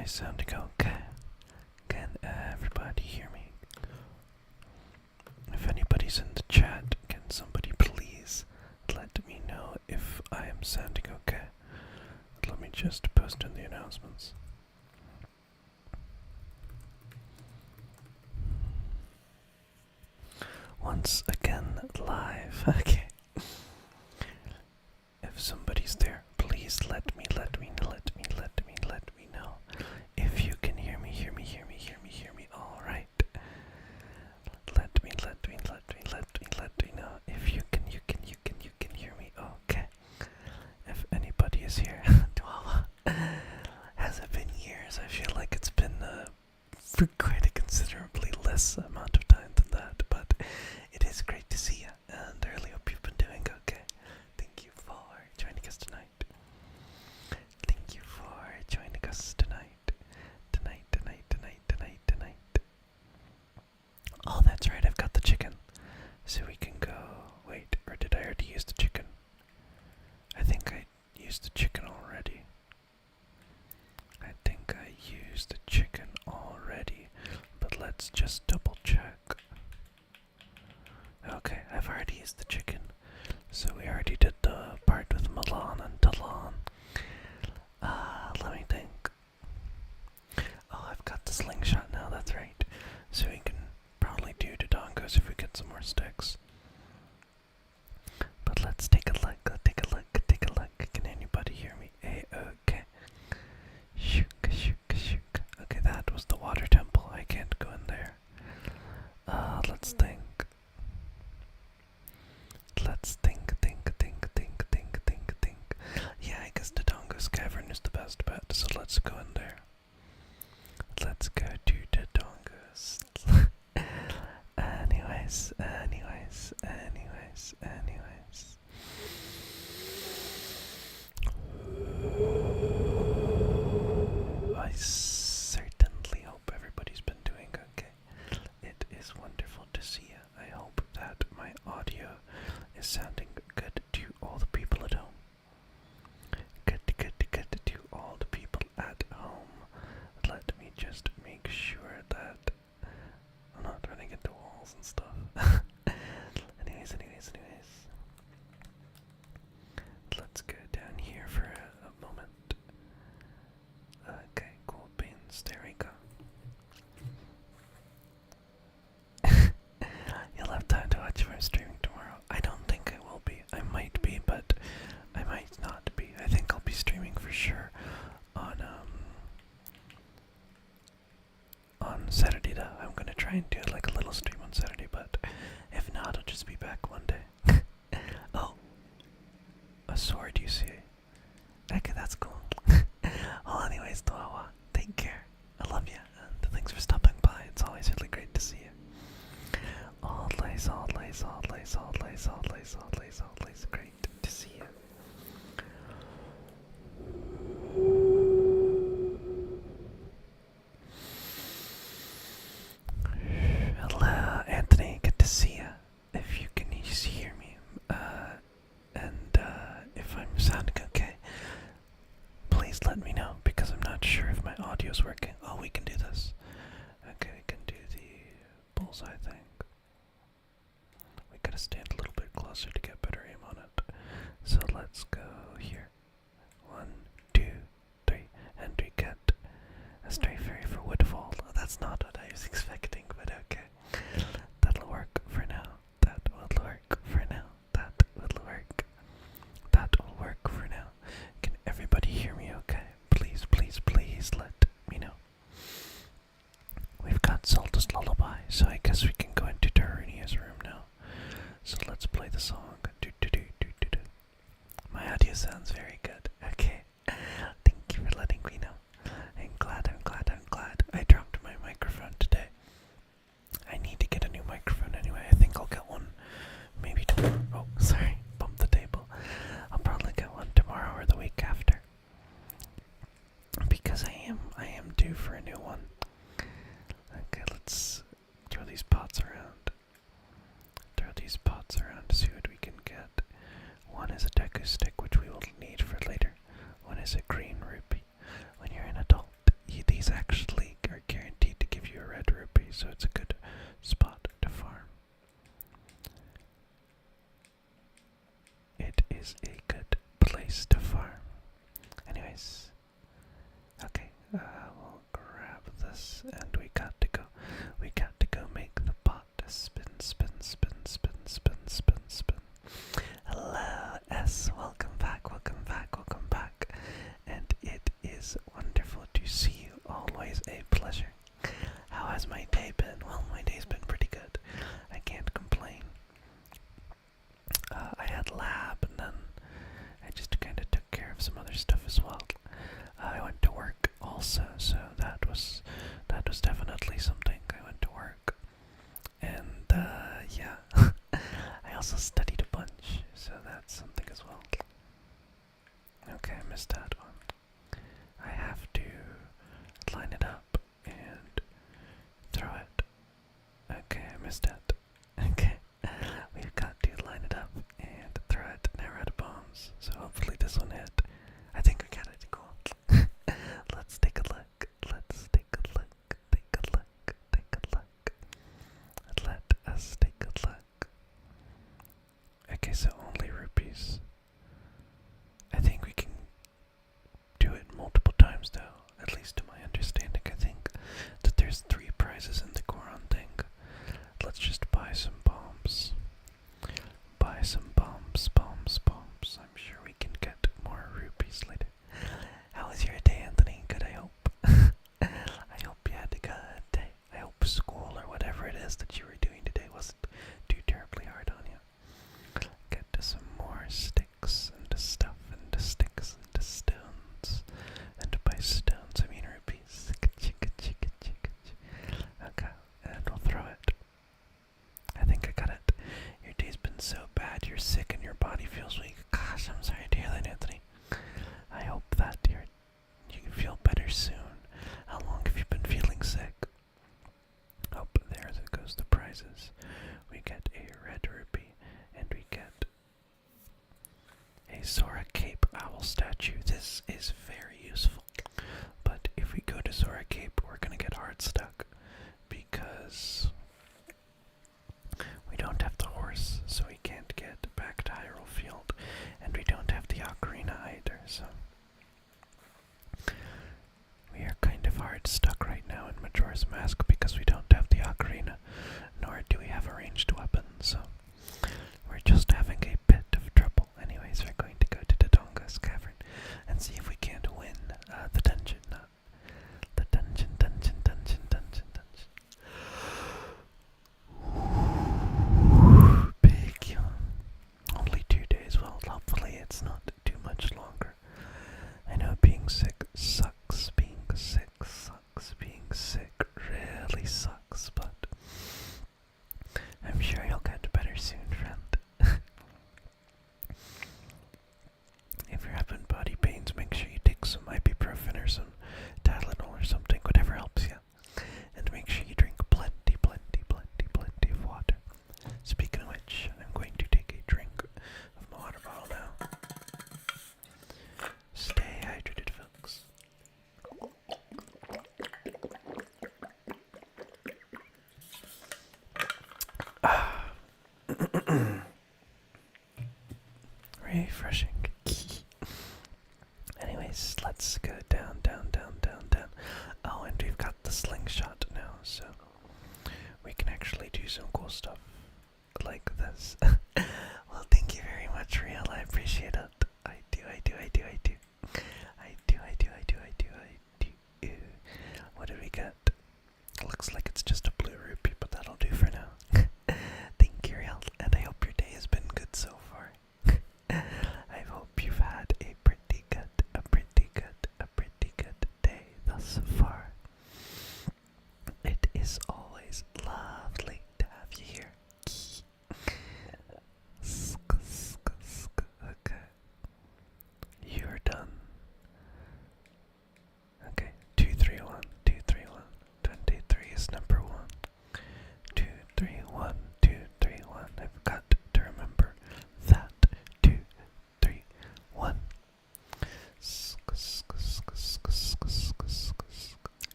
I sounding okay? Can everybody hear me? If anybody's in the chat, can somebody please let me know if I am sounding okay? Let me just post in the announcements. Once again, live. Okay. If somebody's there, please let me know if you can hear me. All right. Let me know if you can hear me. Okay. If anybody is here, has it been years? I feel like it's been for quite a considerably less amount of time than that, but it is great to see you, and I really hope you've been doing okay. Thank you for joining us tonight. Oh, that's right, I've got the chicken. So we can go. Wait, or did I already use the chicken? I think I used the chicken already. But let's just double check. Okay, I've already used the chicken. So we already did the part with Milan and Talon. Let me think. Oh, I've got the slingshot now, that's right. So we can probably do Dodongos if we get some more sticks. But let's take a look. Can anybody hear me? Okay. Okay, that was the water temple. I can't go in there. Let's think. Yeah, I guess Dodongo's Cavern is the best bet, so let's go in there. Let's go to Dodongo's. anyways. I certainly hope everybody's been doing okay. It is wonderful to see you. I hope that my audio is sounding good to all the people at home. Good to all the people at home. Let me just make sure that I'm not running into walls and stuff. anyways. Let's go down here for a moment. Okay, cool beans. There we go. You'll have time to watch my streaming tomorrow. I don't think I will be. I might be, but I might not be. I think I'll be streaming for sure on Saturday though. I'm gonna try and do like a little stream on Saturday, but if not, I'll just be back one day. Oh, a sword, you see? Okay, that's cool. Well, anyways, Dwawa, take care. I love you, and thanks for stopping by. It's always really great to see you. Always great to see you. Hello, Anthony. Good to see you. If you can just hear me, and if I'm sounding okay, please let me know, because I'm not sure if my audio's working. Oh, we can do this. Okay, we can do the bullseye thing. We gotta stand a little bit closer to get better aim on it. So let's go here. 1, 2, 3, and we get a stray fairy for Woodfall. That's not what I was expecting, but okay. That'll work for now. That will work for now. Can everybody hear me okay? Please let me know. We've got Zelda's Lullaby, so I guess we can go into Darunia's room now. So let's play the song. My audio sounds very good. Okay. Thank you for letting me know. I'm glad. I dropped my microphone today. I need to get a new microphone anyway. I think I'll get one maybe tomorrow. Oh, sorry. Bumped the table. I'll probably get one tomorrow or the week after. Because I am due for a new one. Okay, let's throw these pots around. To see what we can get. One is a Deku stick, which we will need for have some other stuff as well. I went to work also, so that was definitely something. I went to work, and yeah, I also studied a bunch, so that's something as well. Okay, I missed that one. I have to line it up and throw it. Okay, I missed it. Okay, we've got to line it up and throw it. Now we're out of bombs, so hopefully this one hit. I think we got it. Cool. Let's take a look. Let's take a look. Take a look. Take a look. Let us take a look. Okay, so only rupees. I think we can do it multiple times though, at least to my understanding. I think that there's 3 prizes in the Goron thing. Let's just buy some bombs. Buy some bombs, bombs. I'm sure we can get more rupees later. How was your day, Anthony? Good, I hope. I hope you had a good day. I hope school or whatever it is that you were doing today wasn't too terribly hard on you. Get to some more sticks and stuff and sticks and stones. And by stones, I mean rupees. Okay, and we'll throw it. I think I got it. Your day's been so bad, you're sick and your body feels weak. Gosh, I'm sorry to hear that, Anthony. I hope that you can feel better soon. How long have you been feeling sick? Oh, there goes the prizes. We get a red rupee, and we get a Zora Cape Owl statue. This is very useful. But if we go to Zora Cape, we're gonna get hard stuck because we don't have the horse, so we can't get back to Hyrule Field, and we don't have the ocarina either, so we are kind of hard stuck right now in Majora's Mask because we don't have the ocarina, nor do we have a ranged weapon, so we're just having a bit of trouble. Anyways, we're going to go to Dodonga's Cavern and see if we can't win the dungeon. The dungeon. Big yawn. Only 2 days. Well, hopefully it's not too much longer. I know being sick sucks. Being sick really sucks, but I'm sure you'll get better soon, friend. If you're having body pains, make sure you take some ibuprofen or some Tylenol or something, whatever helps you. And make sure you drink plenty of water. Speaking of which, I'm going to take a drink of my water bottle now. Stay hydrated, folks. Refreshing. Anyways, let's go down. Oh, and we've got the slingshot now, so we can actually do some cool stuff like this. Well, thank you very much, Real. I appreciate it. I do. What did we get? Looks like it's just a blue rupee, but that'll do for now. Thank you, Real, and I hope your day has been good so far. I hope you've had a pretty good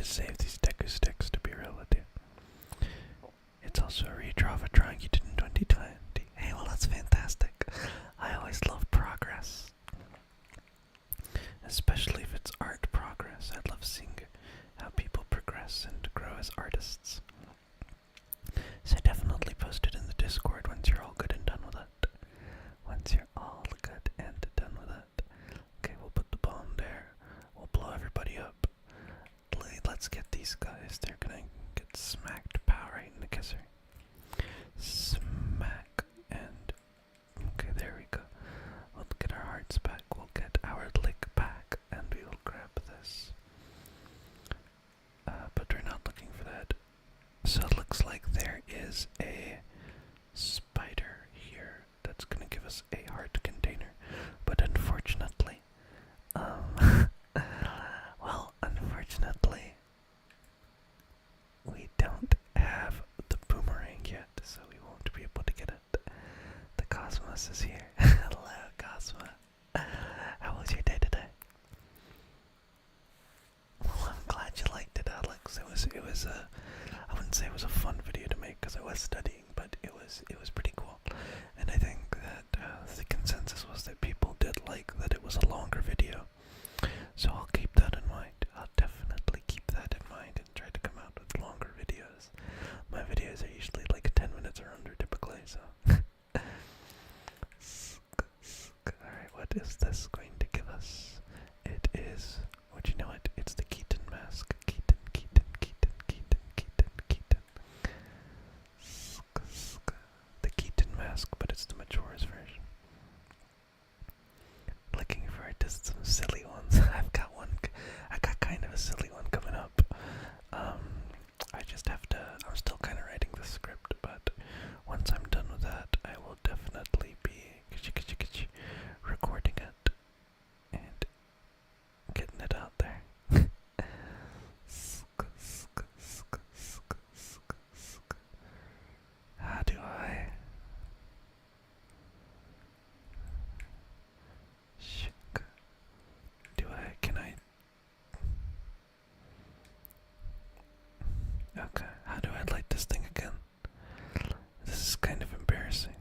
to save these Deku sticks, to be real with you. It's also a redraw of a drawing you did in 2020. Hey, well, that's fantastic. I always love progress. Especially if it's art progress. I love seeing how people progress and grow as artists. So definitely post it in the Discord once you're all good and done with it. Once you're all good and done with it. Okay, we'll put the bomb there. We'll blow everybody up. Let's get these guys. They're gonna get smacked. Pow right in the kisser. Smack. And okay, there we go. We'll get our hearts back. We'll get our lick back. And we will grab this. But we're not looking for that. So it looks like there is a spider here that's gonna give us a heart container. But unfortunately, well, unfortunately, we don't have the boomerang yet, so we won't be able to get it. The Cosmos is here. Hello, Cosmo. How was your day today? Well, I'm glad you liked it, Alex. It was I wouldn't say it was a fun video to make because I was studying, but it was pretty cool. And I think that the consensus was that people did like that it was a longer video. So I'll keep that in mind. I'll definitely keep that in mind and try to come out with longer videos. My videos are usually like 10 minutes or under typically, so. Alright, what is this going to give us? It is, would you know it? It's the Keaton mask. Keaton. The Keaton mask, but it's the Majora's version. Looking forward to some silly ones. I got kind of a silly one coming up. I just have to, I'm still kind of writing the script, but once I'm done with that, I will definitely be recording it and getting it out there. How do I? Can I? Okay, how do I light this thing again? This is kind of embarrassing.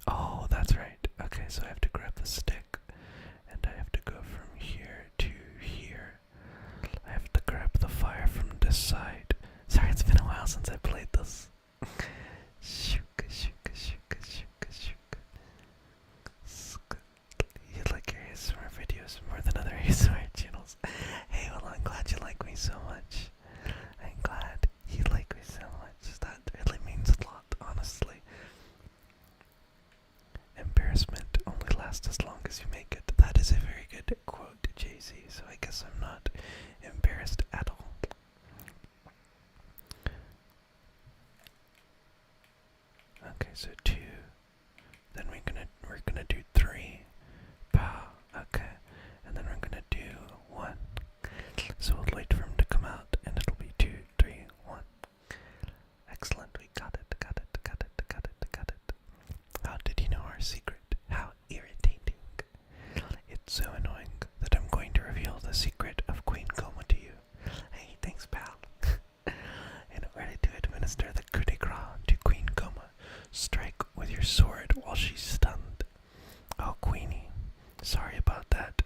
Oh, that's right. Okay, so I have to grab the stick, and I have to go from here to here. I have to grab the fire from this side. Sorry, it's been a while since I played this. You like your ASMR videos more than other ASMR channels. Hey, well, I'm glad you like me so much. I'm glad you like me so much. That really means a lot, honestly. Embarrassment only lasts as long as you make it. That is a very good quote, JoeyZeed, so I guess I'm not embarrassed at all. Okay, so 2. Then we're gonna do 3. Pow. Okay. And then we're gonna do 1. So we'll wait for him to come out, and it'll be 2, 3, 1. Excellent. We got it. How did you know our secret? How irritating. It's so annoying that I'm going to reveal the secret of Queen Coma to you. Hey, thanks, pal. In order to administer the coup de grace to Queen Coma, strike with your sword while she's stunned. Oh, Queenie, sorry about that.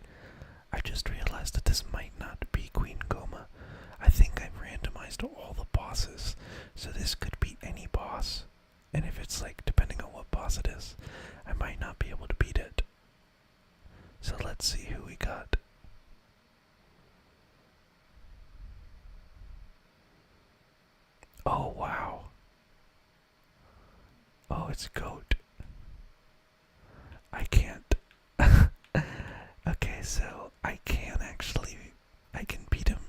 I just realized that this might not be Queen Coma. I think I've randomized all the bosses, so this could be any boss. And if it's like, depending on what boss it is, I might not be able to beat it. So let's see who we got. Oh, wow. Oh, it's Goat. I can't. Okay, so I can beat him,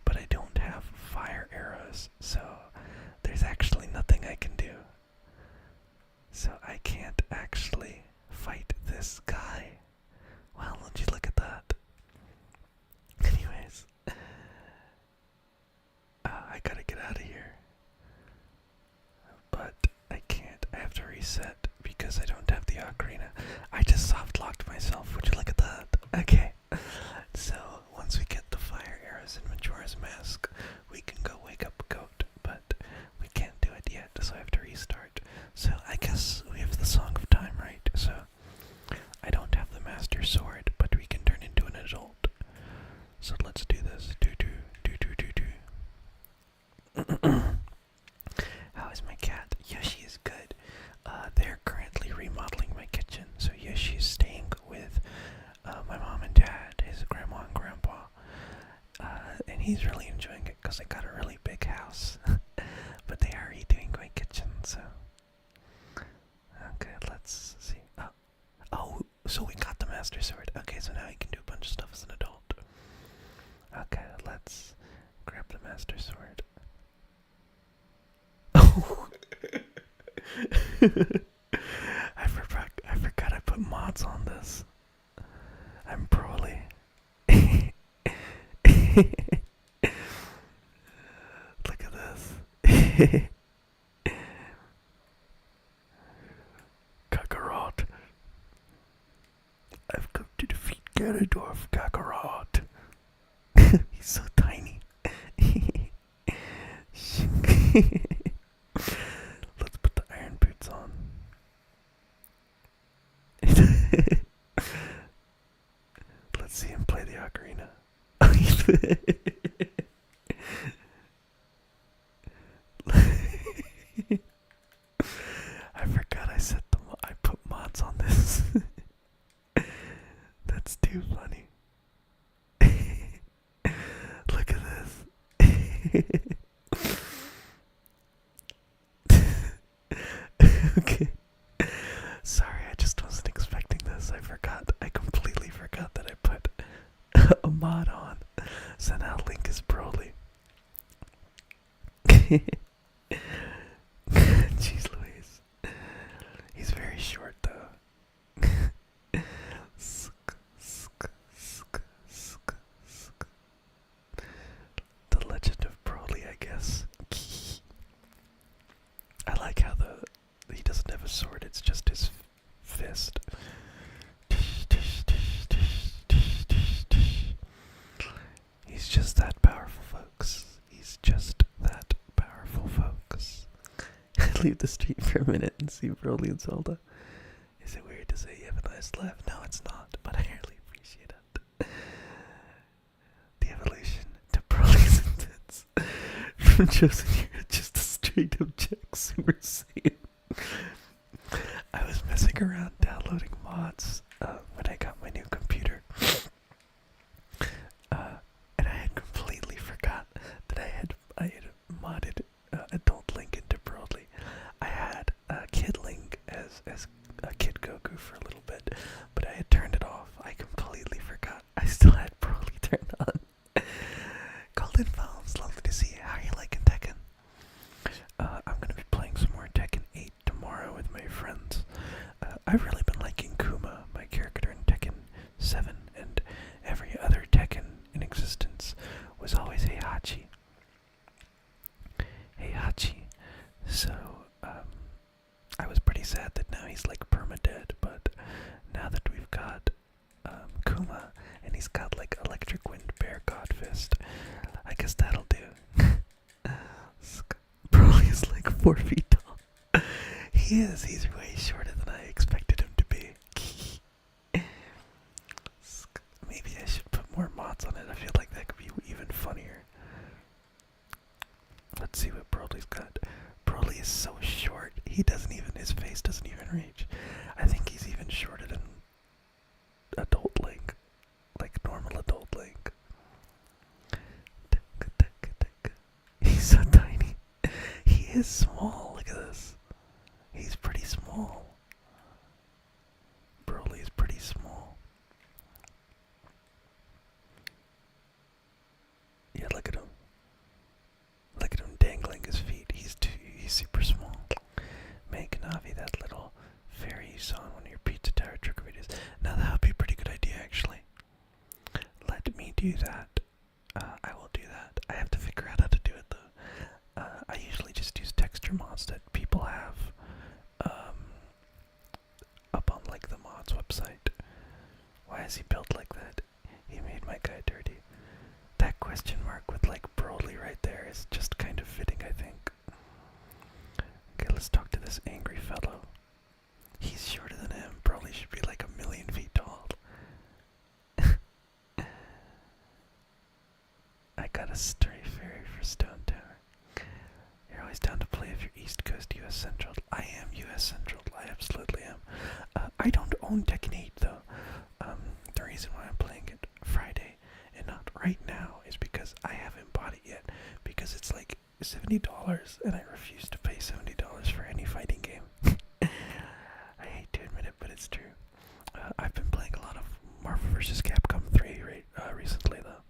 but I don't have fire arrows, so there's actually nothing I can do. So I can't actually fight this guy. Wow, would you look at that? Anyways, I gotta get out of here. But I can't. I have to reset because I don't have the ocarina. I just soft locked myself. Would you look at that? Okay. So once he's really enjoying it because I got a really big house. But they are redoing my kitchen, so. Okay, let's see. Oh, so we got the Master Sword. Okay, so now he can do a bunch of stuff as an adult. Okay, let's grab the Master Sword. Oh! I forgot I put mods on this. I'm Broly. Look at this. Kakarot. I've come to defeat Ganondorf, Kakarot. He's so tiny. Let's put the iron boots on. Let's see him play the ocarina. I forgot I put mods on this. That's too funny. Look at this. Okay. Sorry, I just wasn't expecting this. I completely forgot that I put a mod on. So now Link is Broly. Jeez Louise. He's very short though. The Legend of Broly, I guess. I like how he doesn't have a sword, it's just his fist. He's just that powerful, folks. He's just that powerful, folks. Leave the street for a minute and see Broly and Zelda. Is it weird to say you have a nice laugh? No, it's not, but I really appreciate it. The evolution to Broly's intense. From JoeyZeed, just a straight up Jack Super Saiyan. I was messing around downloading mods when I got my new computer. And I had completely forgot that I had modded Adult Link into Broly. I had Kid Link as Kid Goku for a little bit, but I had turned it off. I completely forgot. I still had Broly turned on. Golden Phones, lovely to see you. How are you liking Tekken? I'm gonna be playing some more Tekken 8 tomorrow with my friends. I've really been liking Kuma, my character in Tekken 7, and every other Tekken in existence was always Heihachi. So, I was pretty sad that now he's like perma-dead, but now that we've got Kuma, and he's got like Electric Wind Bear God Fist, I guess that'll do. Broly is like 4 feet tall. He is, he's way shorter than I expected him to be. Maybe I should put more mods on it. I feel like that could be even funnier. Let's see what Broly's got. Broly is so short. His face doesn't even reach. I think he's even shorter than Adult Link. Like normal Adult Link. He's so tiny. He is small. Look at this. He's pretty small. Broly is pretty small. Yeah, look at him. Look at him dangling his feet. He's super small. Make Navi that little fairy you saw in one of your Pizza Tower trick videos. Now that would be a pretty good idea, actually. Let me do that. I will do that. I have to figure out how to do it, though. I usually just use texture mods that people have up on, like, the mods website. Why is he built like that? He made my guy dirty. That question mark with, like, Broly right there is just kind of fitting, I think. Okay, let's talk to this angry fellow. He's shorter than him. Broly should be like 1,000,000 feet tall. I got a stray fairy for Stone Tower. You're always down to play if you're East Coast US Central. I am US Central. I absolutely am. I don't own Tekken 8 though. The reason why I'm playing it Friday and not right now is because I haven't bought it yet, because it's like $70 and I refuse to pay $70 for any fighting game. I hate to admit it, but it's true. I've been playing a lot of Marvel vs. Capcom 3 recently, though.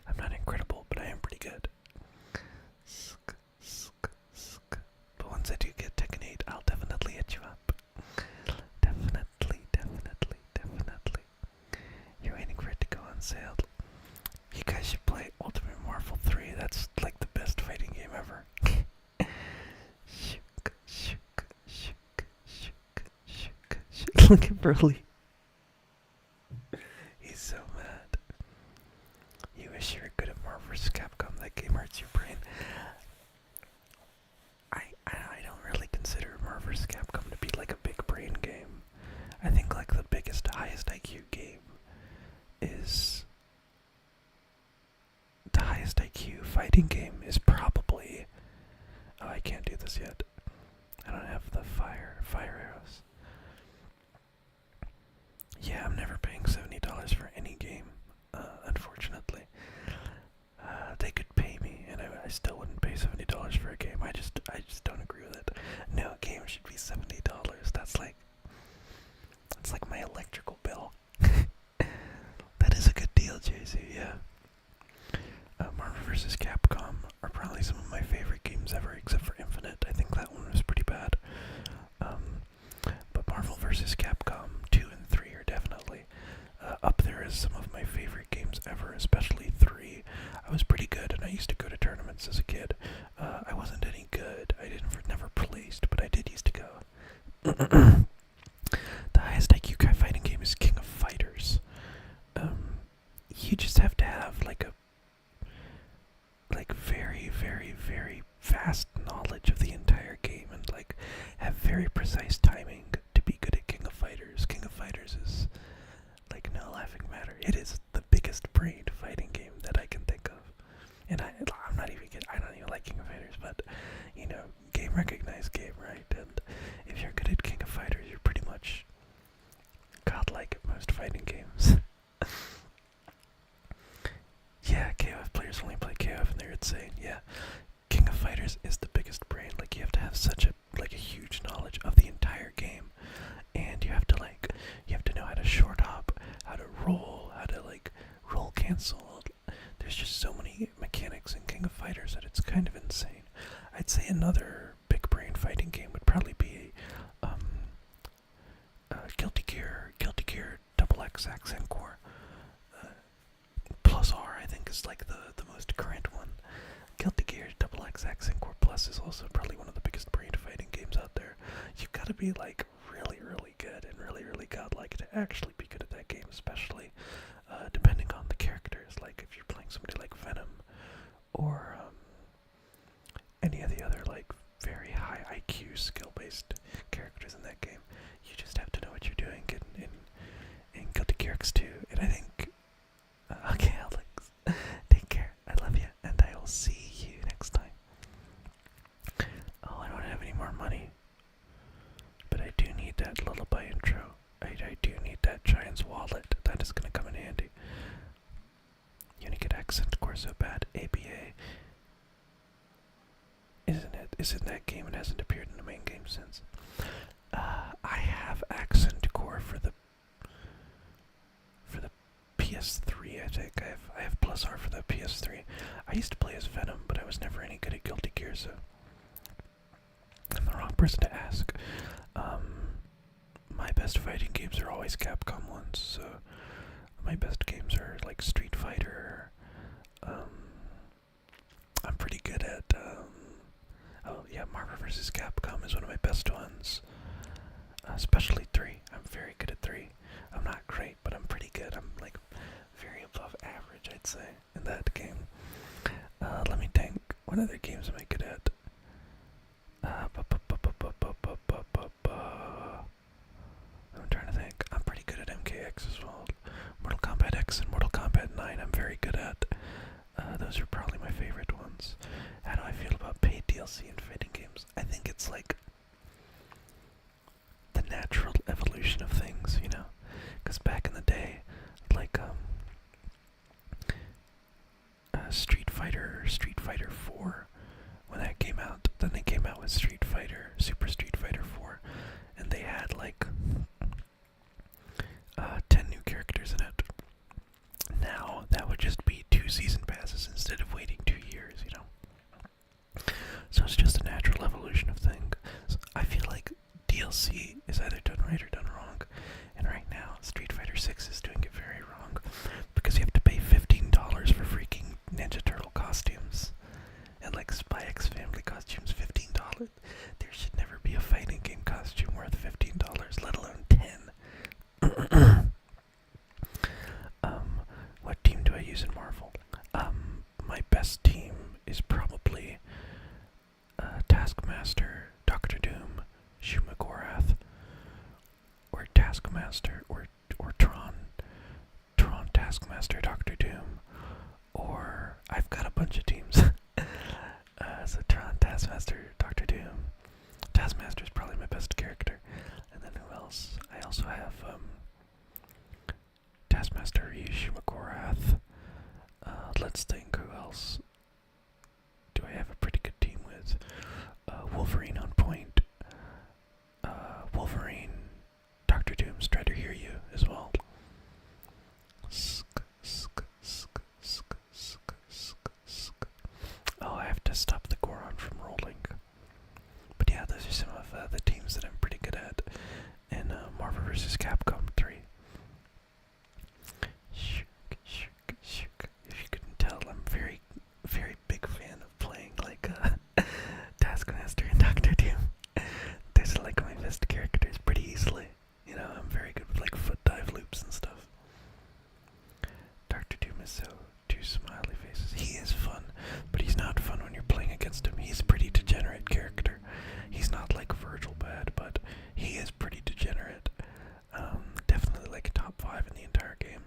I'm not incredible, but I am pretty good. But once I do get Tekken 8, I'll definitely hit you up. Definitely. You're waiting for it to go on sale. You guys should play Ultimate Marvel 3. That's like the best fighting game ever. Look at Broly. He's so mad. You wish you were good at Marvel vs. Capcom. That game hurts your brain. I don't really consider Marvel vs. Capcom to be like a big brain game. I think like the biggest, highest IQ game is the highest IQ fighting game is probably. Oh, I can't do this yet. I don't have the fire arrows. Yeah, I'm never paying $70 for any game, unfortunately. They could pay me, and I still wouldn't pay $70 for a game. I just don't agree with it. No game should be $70. That's like my electrical bill. That is a good deal, JoeyZeed, yeah. Marvel vs. Capcom are probably some of my favorite games ever, except for Infinite. I think that one was pretty bad. But Marvel vs. Capcom 2 and 3 are definitely up there as some of my favorite games ever, especially 3. I was pretty good, and I used to go to tournaments as a kid. I wasn't any good. I never placed, but I did used to go. The highest IQ fighting game is King of Fighters. You just have to have like very vast knowledge of the entire game and like have very precise timing to be good at King of Fighters. King of Fighters is like no laughing matter. It is the biggest brain fighting game that I can think of. And I'm not even kidding. I don't even like King of Fighters, but you know, game recognized game, right? And if you're good at King of Fighters, you're pretty much godlike at most fighting games. Yeah, KOF players only play KOF and they're insane. Yeah, King of Fighters is the biggest brain. Like you have to have such a huge knowledge of the entire game, and you have to know how to short hop, how to roll, how to roll cancel. There's just so many mechanics in King of Fighters that it's kind of insane. I'd say another big brain fighting game would probably be Guilty Gear Double X Accent Core. Plus R, I think, is like the most current one. Guilty Gear Double X Accent Core Plus is also probably one of the biggest brain fighting games out there. You've got to be like really good and really godlike to actually be good at that game, especially depending on the characters. Like if you're playing somebody like Venom or any of the other like very high IQ skill-based characters in that game, you just have to know what you're doing in Guilty Gear X2. And I think okay, Alex, take care. I love you, and I will see you next time. Oh, I don't have any more money, but I do need that lullaby intro. I do need that Giant's wallet. That is gonna come in handy. Unicode accent core so bad. ABA. Isn't it? Is in that game. It hasn't appeared in the main game since. I have accent core for the PS3, I think. I have plus R for the PS3. I used to play as Venom, but I was never any good at Guilty Gear, so I'm the wrong person to ask. My best fighting games are always Capcom ones, so my best games are like Street Fighter. I'm pretty good at oh yeah, Marvel vs. Capcom is one of my best ones. Especially 3. I'm very good at 3. I'm not great, but I'm pretty good. I'm like very above average, I'd say, in that game. Let me think. What other games am I good at? I'm trying to think. I'm pretty good at MKX as well. Mortal Kombat X and Mortal Kombat 9 I'm very good at. Those are probably my favorite ones. How do I feel about paid DLC in fighting games? I think it's like the natural evolution of things, you know? Because back in the day, like, Fighter 4 when that came out. Then they came out with Street Fighter, Super Street Fighter 4, and they had like 10 new characters in it. Now, that would just be 2 season passes instead of waiting 2 years, you know? So it's just a natural evolution of things. So I feel like DLC is either done right or done wrong. And right now, Street Fighter 6 is doing it very wrong. Because you have to pay $15 for freaking Ninja Turtle costumes. And like Spy X Family costumes, $15. There should never be a fighting game costume worth $15, let alone 10. What team do I use in Marvel? My best team is probably Taskmaster, Doctor Doom, Shumagorath, or Taskmaster, or Tron, Taskmaster, Doctor Doom, or I've got a bunch of teams. So Tron, Taskmaster, Doctor Doom. Taskmaster is probably my best character. And then who else? I also have Taskmaster, Ryu, Shumagorath. Let's think, who else do I have a pretty good team with? Wolverine on point. Wolverine, Doctor Doom, Strider, Hiryu as well. Oh, I have to stop the Goron from rolling. But yeah, those are some of the teams that I'm pretty good at in Marvel vs. Capcom 3. If you couldn't tell, I'm very, very big fan of playing like Taskmaster and Doctor Doom. Those are like my best characters pretty easily. You know, I'm very good with like foot dive loops and stuff. Doctor Doom is so 2 smiley faces. He is fun, but he's not fun when you're playing against him. He's a pretty degenerate character. He's not like Virgil bad, but he is pretty degenerate. Definitely like top 5 in the entire game.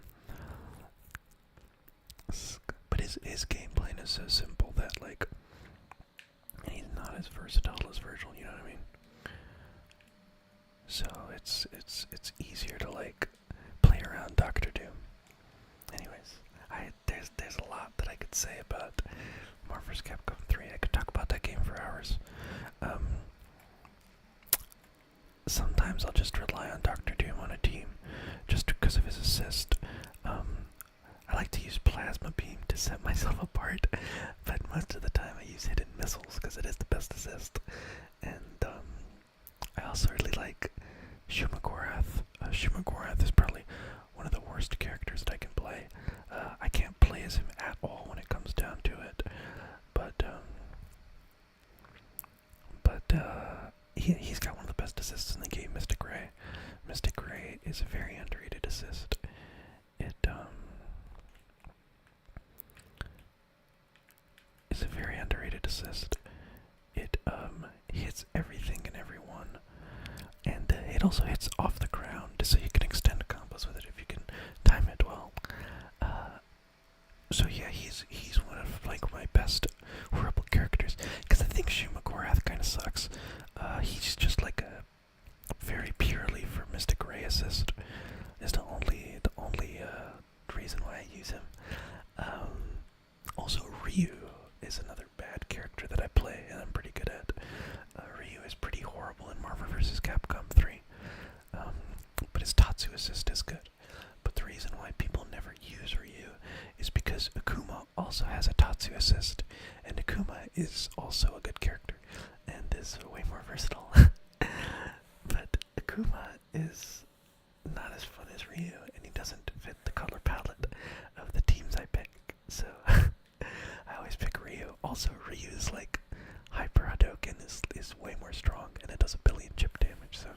But his game plan is so simple that like he's not as versatile as Virgil, you know what I mean? So it's easier to like play around Doctor Doom. Anyways, there's a lot that I could say about Marvel vs. Capcom 3. I could talk about that game for hours. Sometimes I'll just rely on Doctor Doom on a team just because of his assist. I like to use Plasma Beam to set myself apart, but most of the time I use Hidden Missiles because it is the best assist. And I also really like Shumagorath. Shumagorath is probably one of the worst characters that I can play. I can't play as him at all when it comes down to it, but he's got one of the best assists in the game, Mystic Ray. Mystic Ray is a very underrated assist. It is a very underrated assist. It hits everything and everyone, and it also hits off the ground, so you can extend combos with it if you can time it well. So yeah, he's one of like my best horrible characters, because I think Shumagorath kind of sucks. He's just like a very purely for Mystic Ray assist is the only reason why I use him. Also Ryu is another bad character that I play and I'm pretty good at. Ryu is pretty horrible in Marvel vs. Capcom 3, but his Tatsu assist is good. But the reason why people never use Ryu is because Akuma also has a Tatsu assist, and Akuma is also a good character and is way more versatile. But Akuma is not as fun as Ryu, and he doesn't fit the color palette of the teams I pick, so I always pick Ryu. Also, Ryu is like Hyper Hadouken is way more strong, and it does 1 billion chip damage, so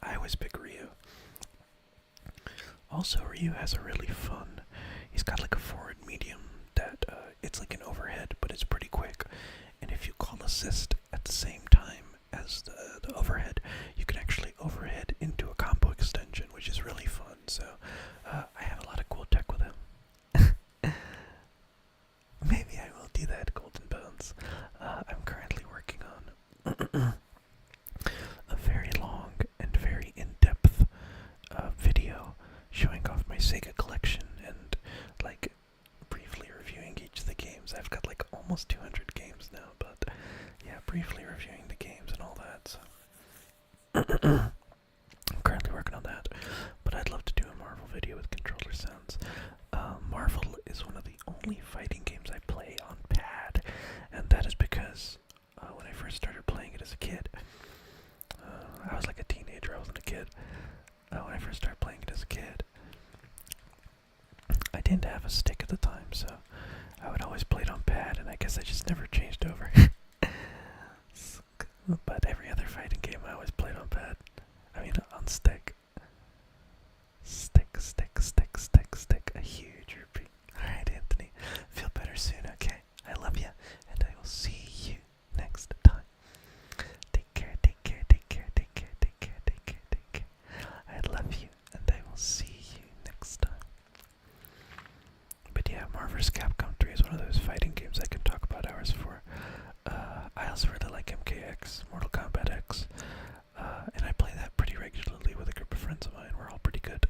I always pick Ryu. Also, Ryu has a really fun, he's got like a forward medium that it's like an overhead, but it's pretty quick, and if you call assist at the same time as the overhead, you can actually overhead into a combo extension, which is really fun. So I have a lot of cool tech with him. Maybe I will do that, Golden Bones. I'm currently working on a very long and very in-depth video showing off my Sega collection and like briefly reviewing each of the games. I've got like almost 200 I'm currently working on that, but I'd love to do a Marvel video with controller sounds. Marvel is one of the only fighting games I play on pad, and that is because when I first started playing it as a kid, I was like a teenager, I wasn't a kid. When I first started playing it as a kid, I didn't have a stick at the time, so I would always play it on pad, and I guess I just never changed over. But every other fighting game I always played on pad. I mean, on stick. Stick, stick, stick, stick, stick. A huge repeat. Alright, Anthony. Feel better soon, okay? I love you, and I will see you next time. Take care, take care, take care, take care, take care, take care, take care. I love you, and I will see you next time. But yeah, Marvel vs. Capcom 3 is one of those fighting games I can talk about hours for. I also really like MKX, Mortal Kombat X, and I play that pretty regularly with a group of friends of mine. We're all pretty good.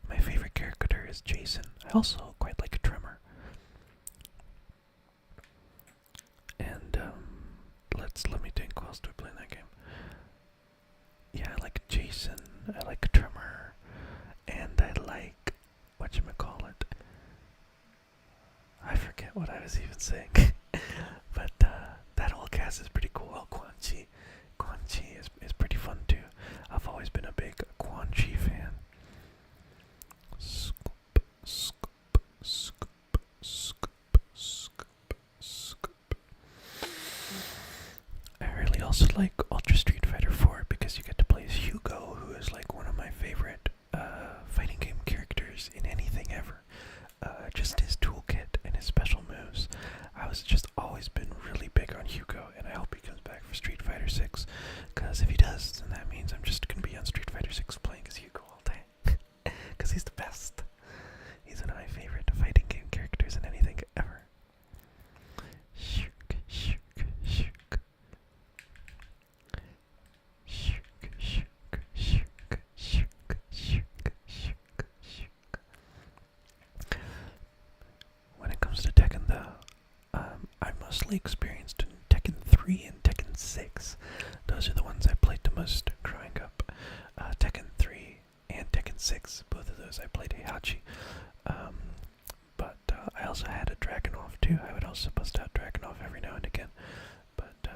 My favorite character is Jason. I also quite like Tremor. And let me think, who else do I play in that game? Yeah, I like Jason, I like Tremor, and I like, whatchamacallit, I forget what I was even saying. But that whole cast is pretty cool. Oh, Quan Chi. Quan Chi is pretty fun too. I've always been a big Quan Chi fan. Scoop, scoop, scoop, scoop, scoop, scoop. I really also like Ultra Street Fighter 4 because you get to play as Hugo, who is like one of my favorite fighting game characters in anything ever. Just his toolkit and his special moves. I was just always been really big on Hugo, and I hope he comes back for Street Fighter 6, because if he does, then that means I'm just going to be on Street Fighter 6 playing as Hugo all day, because he's the best. He's one of my favorite fighting game characters in anything ever. Shook, shook, shook. Shook, shook, shook, shook, shook, shook, shook. When it comes to Tekken, though, I'm mostly experienced in Tekken 3 and Tekken 6. Those are the ones I played the most growing up. Tekken 3 and Tekken 6, both of those I played Heihachi. But I also had a Dragunov too. I would also bust out Dragunov every now and again. But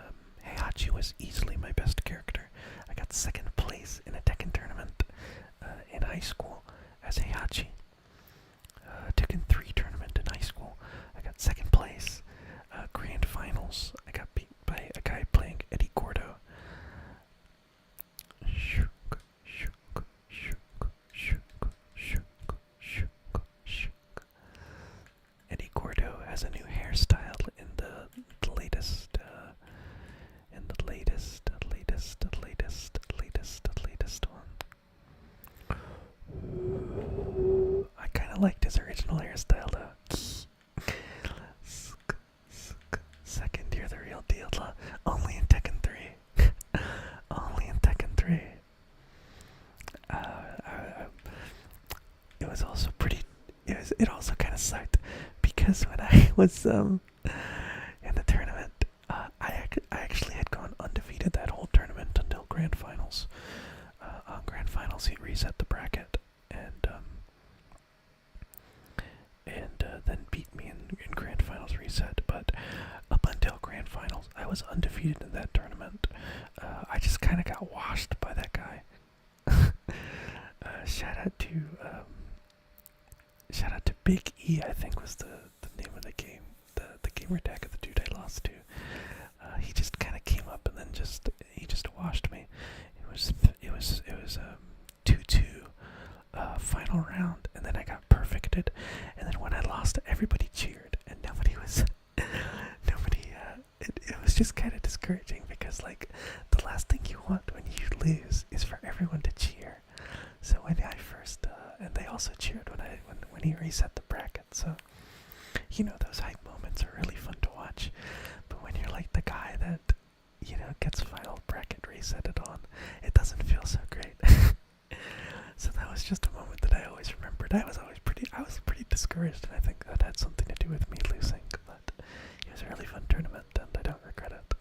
Heihachi was easily my best character. I got second place in a Tekken tournament in high school as Heihachi. Tekken 3 tournament in high school. I got second place. Grand finals. I got beat by a guy playing Eddie Gordo. Shook, shook, shook, shook, shook, shook, shook. Eddie Gordo has a new hairstyle in the latest one. I kind of liked his original hairstyle though. Second, you're the real deal. Only in Tekken 3. Only in Tekken 3. It was also pretty. It also kind of sucked because when I was in the tournament, I actually had gone undefeated that whole tournament until grand finals. On grand finals, he reset the bracket and then beat me in grand finals reset. But up until grand finals, I was undefeated in that tournament. I just kind of got washed by that guy. Shout out to Big E, I think was the name of the game. The gamer tag of the dude I lost to. He just kind of came up and then he just washed me. It was 2-2 final round, and then I got perfected, and then when I lost, everybody cheered, and nobody it was just kind of discouraging because like the last thing you want when you lose is for everyone to cheer. So when I first and they also cheered when he reset the bracket. So those hype moments are really fun to watch. But when you're like the guy that gets final bracket resetted on, it doesn't feel so great. So that was just a moment that I always remembered. I was pretty discouraged, and I think that had something to do with me losing. But it was a really fun tournament, and I don't regret it.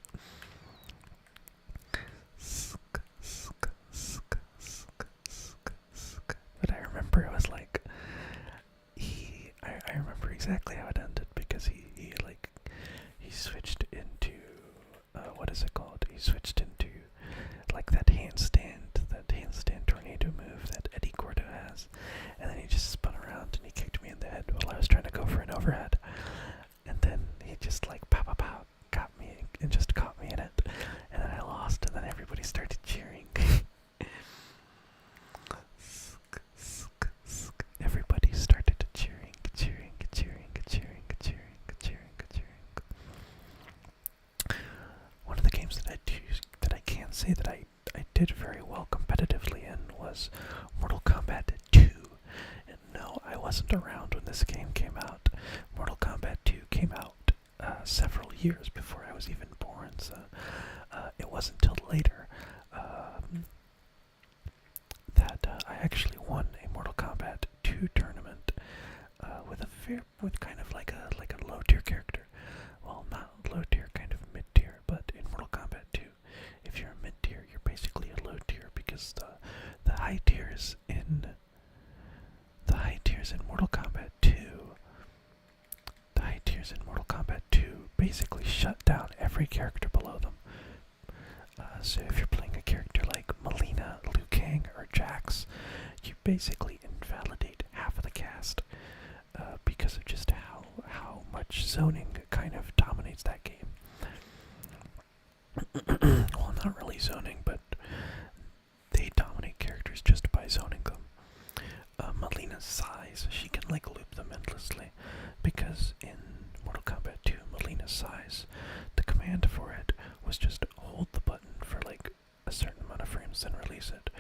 exactly how it ended because he switched into what is it called? He switched into like that handstand tornado move that Eddie Gordo has, and then he just spun around and he kicked me in the head while I was trying to go for an overhead, and then he just like pow pow pow got me and just caught me in it, and then I lost, and then everybody started cheering. Everybody started cheering, cheering, cheering, cheering, cheering, cheering, cheering. One of the games that I can say that I did very well competitively in was Mortal Kombat 2. And no, I wasn't around when this game came out. Mortal Kombat 2 came out several years before I was even born, so it wasn't until later that I actually won a Mortal Kombat 2 tournament with kind of like a low tier character. Well, not low tier, kind of mid tier, but in Mortal Kombat 2, if you're a mid tier, you're basically a low tier because the high tiers in Mortal Kombat 2, basically shut down every character below them. So if you're playing a character like Melina, Liu Kang, or Jax, you basically invalidate half of the cast because of just how much zoning kind of dominates that game. Well, not really zoning, but they dominate characters just by zoning them. Melina's size, she can like loop them endlessly, because in Mortal Kombat 2, Melina's size, the command for it was just hold the button for like a certain amount of frames, then release it.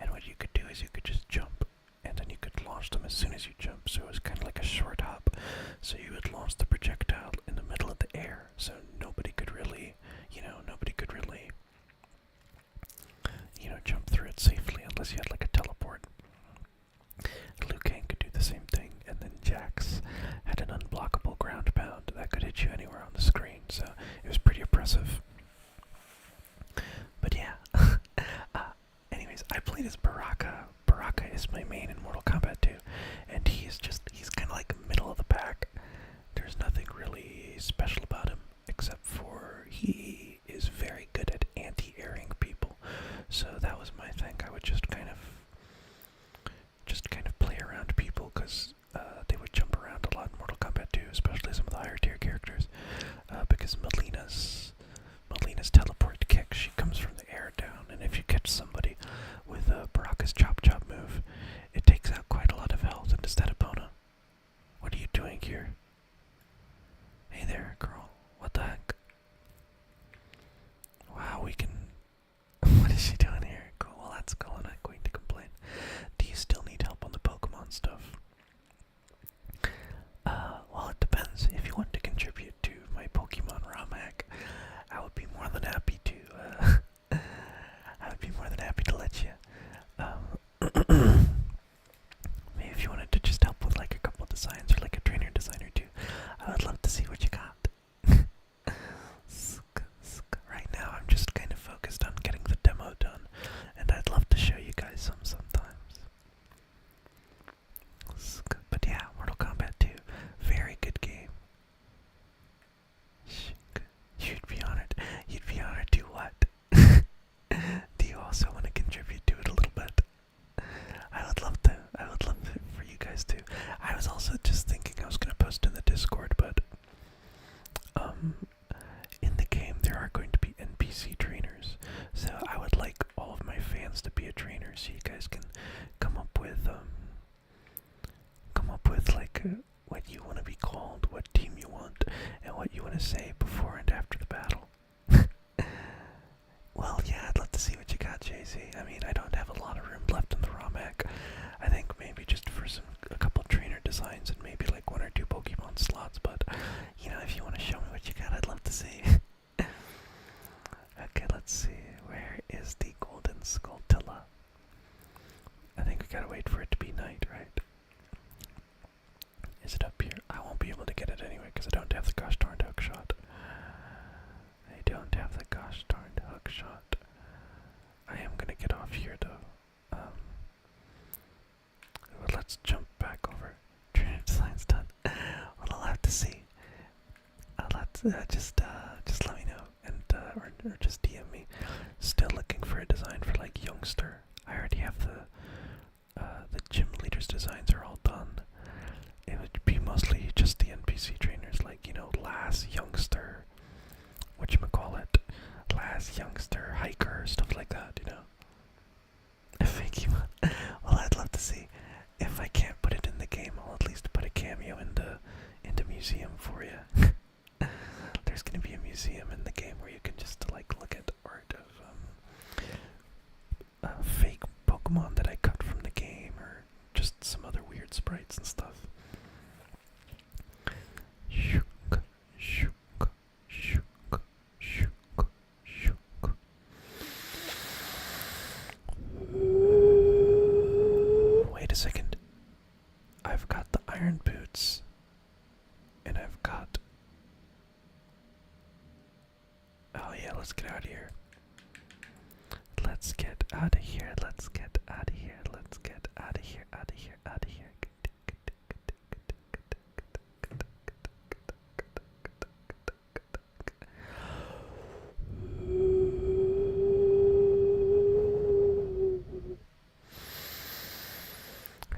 And what you could do is you could just jump, and then you could launch them as soon as you jump, so it was kind of like a short hop. So you would launch the projectile in the middle of the air, so nobody could really jump through it safely unless you had like a teleport. Liu Kang could do the same thing, and then Jax had an unblockable ground pound that could hit you anywhere on the screen, so it was pretty impressive. But yeah, anyways, I played as Baraka. Baraka is my main in Mortal Kombat 2, and he's kind of like middle of the pack. There's nothing really special about him, except for he is very good at anti-airing people. So that was my thing. I would just kind of play around people, because they would jump around a lot in Mortal Kombat 2, especially some of the higher tier characters, because Melina's teleport kick, she comes from the air down, and if you catch somebody with Baraka's chop chop move, it takes out quite a lot of health. And is that Epona? What are you doing here? Hey there, girl. What the heck? Wow, we can... What is she doing here? Cool, well that's cool, I'm not going to complain. Do you still need help on the Pokemon stuff? Well, it depends. If you want to contribute to my Pokemon ROM hack, I would be more than happy to, let you. Maybe if you wanted to just help with like a couple designs, or like a trainer design or two, I would love to see what you got. Right now, I'm just kind of focused on getting the demo done, and I'd love to show you guys some sometimes. But yeah, Mortal Kombat 2, very good game. You'd be honored. You'd be honored to what? Do you also want to contribute to it a little bit? I would love to. I would love it for you guys too. I was also just thinking I was going to post in the Discord, but in the game there are going to be NPC trainers, so I would like all of my fans to be a trainer, so you guys can come up with like what you want to be called, what team you want, and what you want to say before and after the battle. Well, yeah, I'd love to see what you got, JoeyZeed. I mean, I don't have a lot of room left in the ROM hack. I think maybe just for a couple trainer designs and maybe like 1 or 2 Pokemon slots, but you know, if you want to show me what you got, I'd love to see. Okay, let's see. Where is the Golden Skulltula? I think we gotta wait for it to be night, right? Is it up here? I won't be able to get it anyway because I don't have the gosh darned hook shot. I don't have the gosh darned hook shot. I am gonna get off here though. Let's jump back over. Trainer design's done. Well, just let me know, and or just DM me. Still looking for a design for like youngster. I already have the gym leaders designs are all done. It would be mostly just the NPC trainers, like last youngster, whatchamacallit, last youngster hiker, stuff like that. Thank you. Well, I'd love to see. If I can't put it in the game, I'll at least put a cameo into museum for you. There's gonna be a museum in the game where you can just like look at art of fake Pokemon that I cut from the game, or just some other weird sprites and stuff. Shook, shook, shook, shook, shook. Wait a second. I've got the iron boots, and I've got. Oh yeah, let's get out of here. Let's get out of here. Let's get out of here. Let's get out of here. Out of here. Out of here.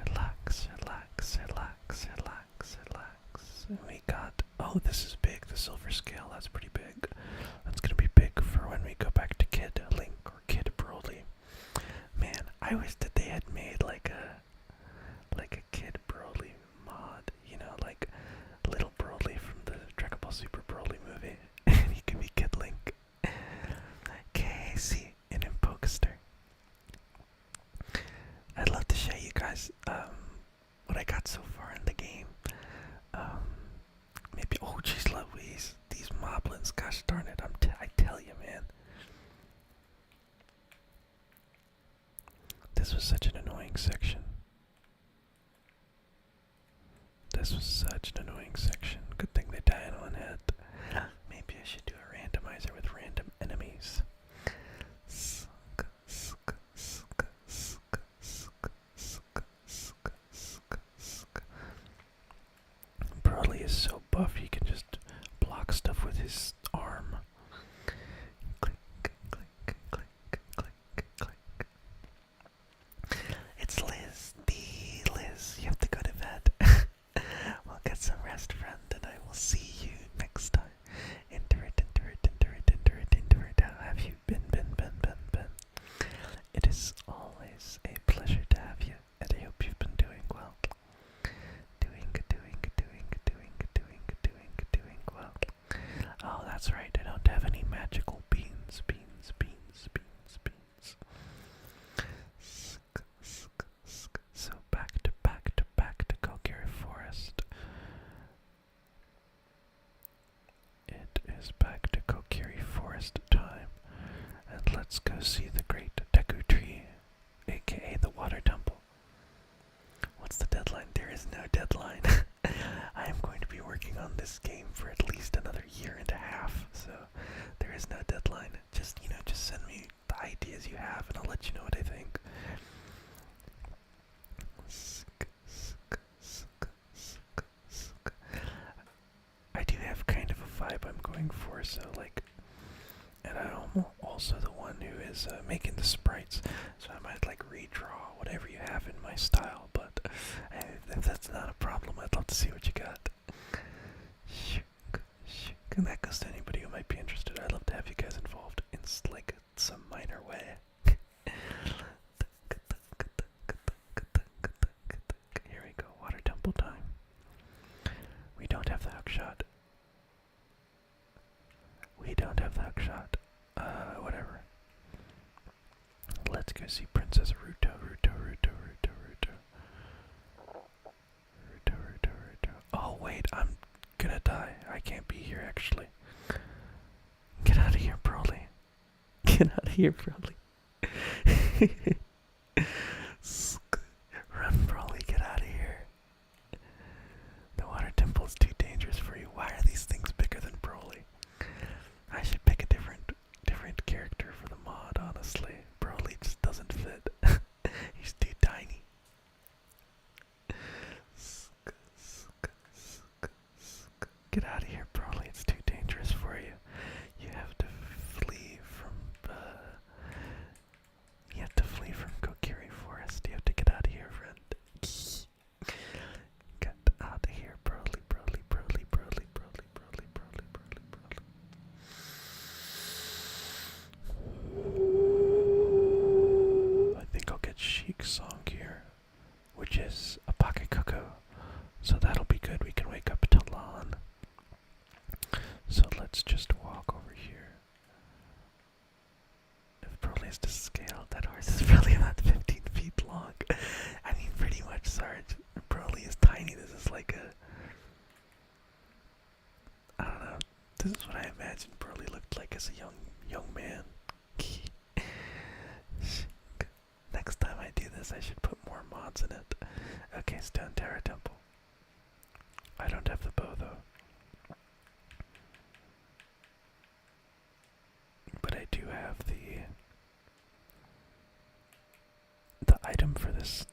Relax, relax, relax, relax, relax. We got. Oh, this is big. The silver scale. That's pretty big. That's gonna be big for when we go back to Kid Link or Kid Broly. Man, I wish that they had made like a Kid Broly mod. Like little Broly from the Dragon Ball Super Broly movie, and he can be Kid Link. Casey and Impokester. I'd love to show you guys what I got so far in the game. Maybe. Oh, jeez, Louise, these moblins. Gosh darn it! I tell you, man. This was such an annoying section. This was such an annoying section. Good thing they died on it. Maybe I should do a randomizer with random enemies. Broly is so buff he can just block stuff with his arm. Click, click, click, click, click. It's Liz. Liz, you have to go to bed. Well, get some rest, friend, and I will see you next time. Enter it, enter it, enter it, enter it, enter it. How have you been? It is always a pleasure to have you, and I hope you've been doing well. Doing well. Oh, that's right, I don't have any magical beans. So back to Kokiri Forest. It is back to Kokiri Forest time, and let's go see the great Deku Tree, aka the Water Temple. What's the deadline? There is no deadline. I am going to be working on this game for at least another year and a half, so there is no deadline. Just send me the ideas you have, and I'll let you know what I think. I do have kind of a vibe I'm going for, so and I'm also the one who is making the sprites, so I might redraw whatever you have in my style, but if that's not a problem, I'd love to see what you got. And that goes to anybody who might be interested. I'd love to have you guys involved in some minor way. Here we go, Water Temple time. We don't have the hook shot. Whatever. Let's go see Princess Ruto. Oh wait, I'm gonna die. I can't be here actually. Get out of here, Broly. Get out of here, Broly. Run, Broly, get out of here. The Water Temple's too dangerous for you. Why are these things bigger than Broly? I should pick a different character for the mod, honestly. Broly just doesn't fit. He's too tiny. Get out of here, Broly. It's too dangerous. So that'll be good. We can wake up Talon. So let's just walk over here. If Broly is to scale, that horse is probably about 15 feet long. I mean, pretty much, Sarge. Broly is tiny. This is like I don't know. This is what I imagined Broly looked like as a young man. Next time I do this, I should put more mods in it. Okay, Stone Tower Temple. I don't have the bow though. But I do have the item for this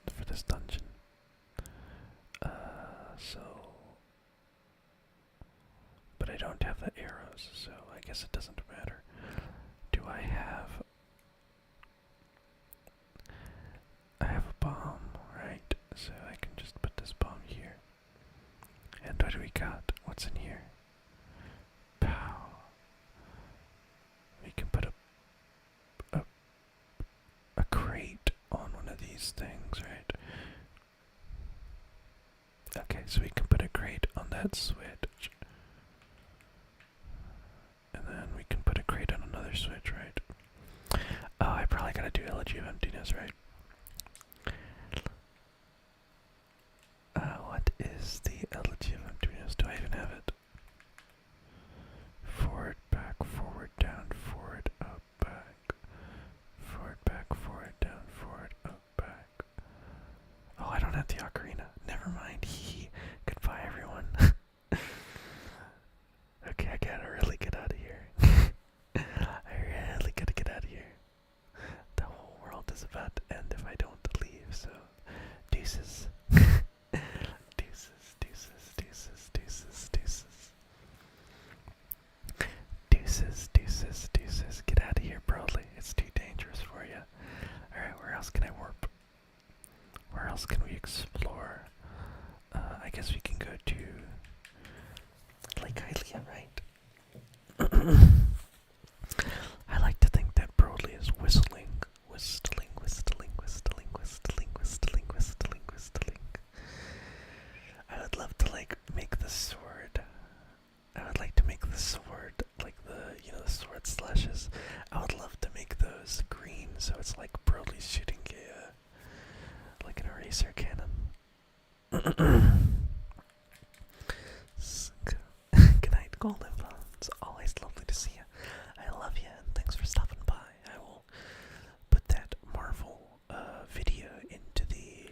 dungeon. So but I don't have the arrows, so I guess it doesn't matter. Do I have a bomb, right? So I can just put this bomb here. And what do we got? What's in here? Pow. We can put a crate on one of these things, right? Okay, so we can put a crate on that switch. And then we can put a crate on another switch, right? Oh, I probably gotta do Elegy of Emptiness, right? What is the Elegy of Emptiness? Do I even have it? Forward, back, forward, down, forward, up, back. Forward, back, forward, down, forward, up, back. Oh, I don't have the ocarina. Never mind. Goodbye, everyone. Okay, I gotta really get out of here. I really gotta get out of here. The whole world is about to end if I don't leave, so deuces. Deuces, deuces, deuces, deuces, deuces. Deuces, deuces, deuces. Get out of here, Broly. It's too dangerous for you. Alright, where else can I warp? Where else can we explore? I guess we can go to Lake Hylia, right? I like to think that Broly is whistling. Whistling, whistling, whistling, whistling, whistling, whistling, whistling. I would love to make the sword. I would like to make the sword like the sword slashes. I would love to make those green so it's like Broly's shooting like an eraser cannon. Good night, Golden Bones. Always lovely to see you. I love you and thanks for stopping by. I will put that Marvel video into the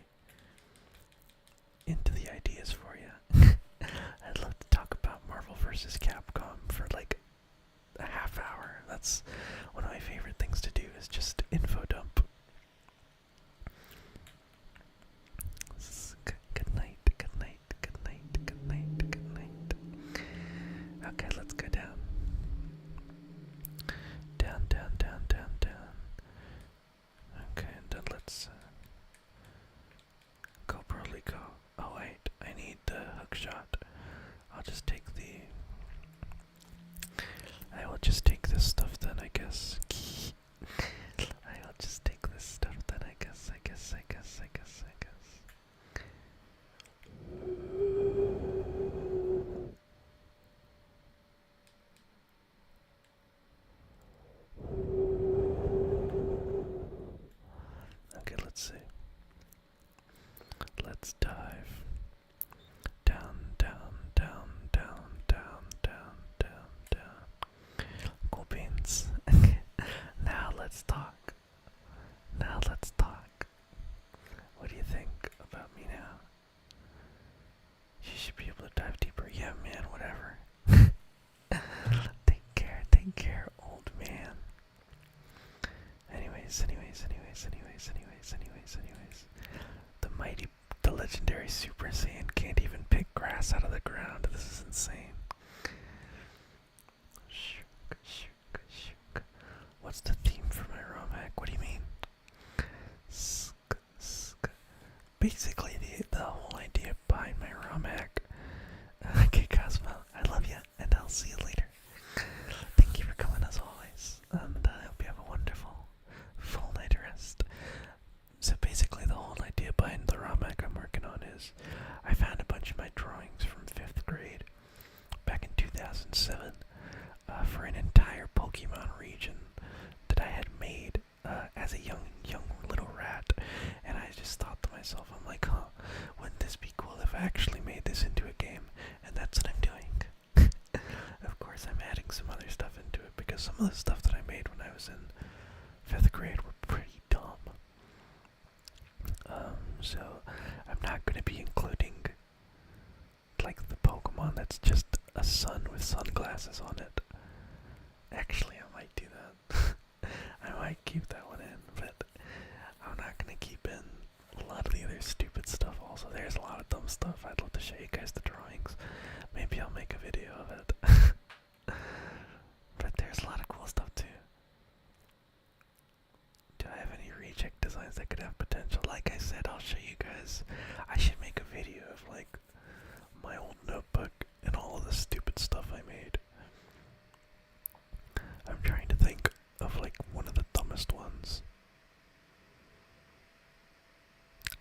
ideas for you. I'd love to talk about Marvel vs. Capcom for like a half hour. That's one of my favorite things to do, is just info dump. Good night, good night, good night, good night, good night. Okay, let's go down. Down, down, down, down, down. Okay, and then let's go, Broly, go. Oh wait, I need the hook shot. I'll just take I will just take this stuff then, I guess. I'll just take this stuff then, I guess. Okay, let's see. Let's dive. Down, down, down, down, down, down, down, down. Cool beans. Now let's talk. Now let's talk. What do you think about me now? You should be able to dive deeper. Yeah, man, whatever. Take care, old man. Anyways. The legendary Super Saiyan can't even pick grass out of the ground. This is insane. What's the theme for my ROM hack? What do you mean? Basically, the whole idea behind my ROM hack. Okay, Cosmo, I love you, and I'll see you later. Thank you for coming as always, and I hope you have a wonderful full night rest. So basically, the whole idea behind the ROM hack I'm working on is I found found a bunch of my drawings from 5th grade back in 2007 for an entire Pokemon region that I had made as a young little rat. And I just thought to myself, I'm like, huh, wouldn't this be cool if I actually made this into a game? And that's what I'm doing. Of course, I'm adding some other stuff into it because some of the stuff that I made when I was in 5th grade were pretty dumb. So I'm not going to be including like the Pokemon that's just a sun with sunglasses on it. Actually, I might do that. I might keep that one in, but I'm not going to keep in a lot of the other stupid stuff also. There's a lot of dumb stuff. I'd love to show you guys the drawings. Maybe I'll make a video of it. But there's a lot of cool stuff too. Do I have any reject designs that could have potential? Like I said, I'll show you guys. I should make a video of like my old notebook and all of the stupid stuff I made. I'm trying to think of like one of the dumbest ones.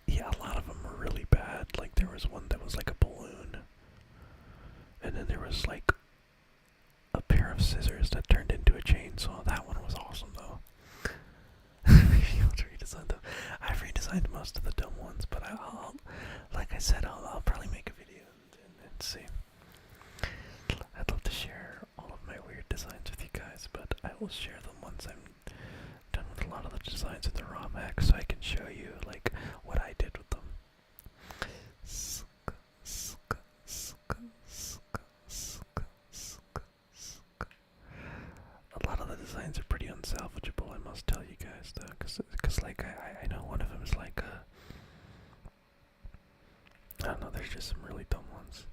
Yeah, a lot of them were really bad. Like there was one that was like a balloon. And then there was like a pair of scissors that turned into a chainsaw. That one was awesome though. I've redesigned most of the dumb ones, but I'll like I said, I'll probably make a video and see. I'd love to share all of my weird designs with you guys, but I will share them once I'm done with a lot of the designs in the ROM hack, so I can show you like what I did with them. A lot of the designs are pretty unsalvageable, I must tell you guys, though, because like, I know one of them is like I don't know, there's just some really dumb ones.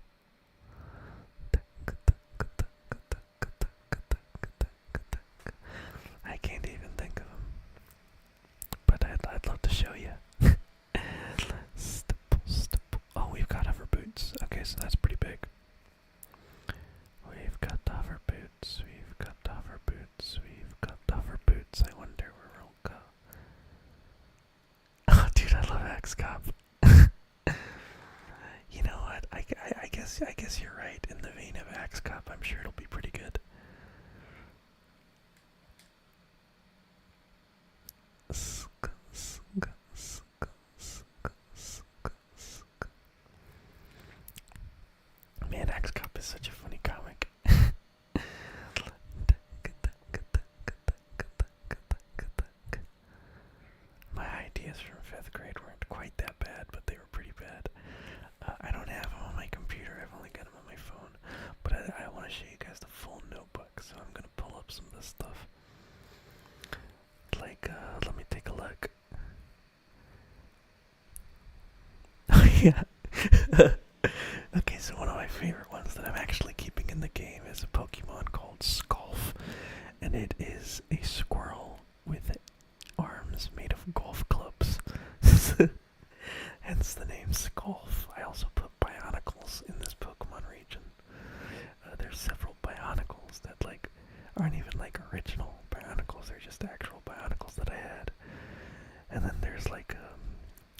I can't even think of them, but I'd love to show you. Oh, we've got hover boots. Okay, so that's pretty big. We've got hover boots. We've got hover boots. We've got hover boots. I wonder where we'll go. Oh, dude, I love X-Cop. You know what? I guess you're right. In the vein of X-Cop, I'm sure it'll be pretty good. Man, X-Cop is such a funny comic. My ideas from 5th grade weren't quite that bad, but they were pretty bad. I don't have them on my computer, I've only got them on my phone. But I want to show you guys the full notebook, so I'm going to pull up some of this stuff. Like, let me take a look. Oh, yeah. Okay, so one of my favorite ones that I'm actually keeping in the game is a Pokemon called Skulf. And it is a squirrel with arms made of golf clubs. Hence the name Skulf. I also put Bionicles in this Pokemon region. There's several Bionicles that like aren't even like original Bionicles, they're just actual Bionicles that I had. And then there's like,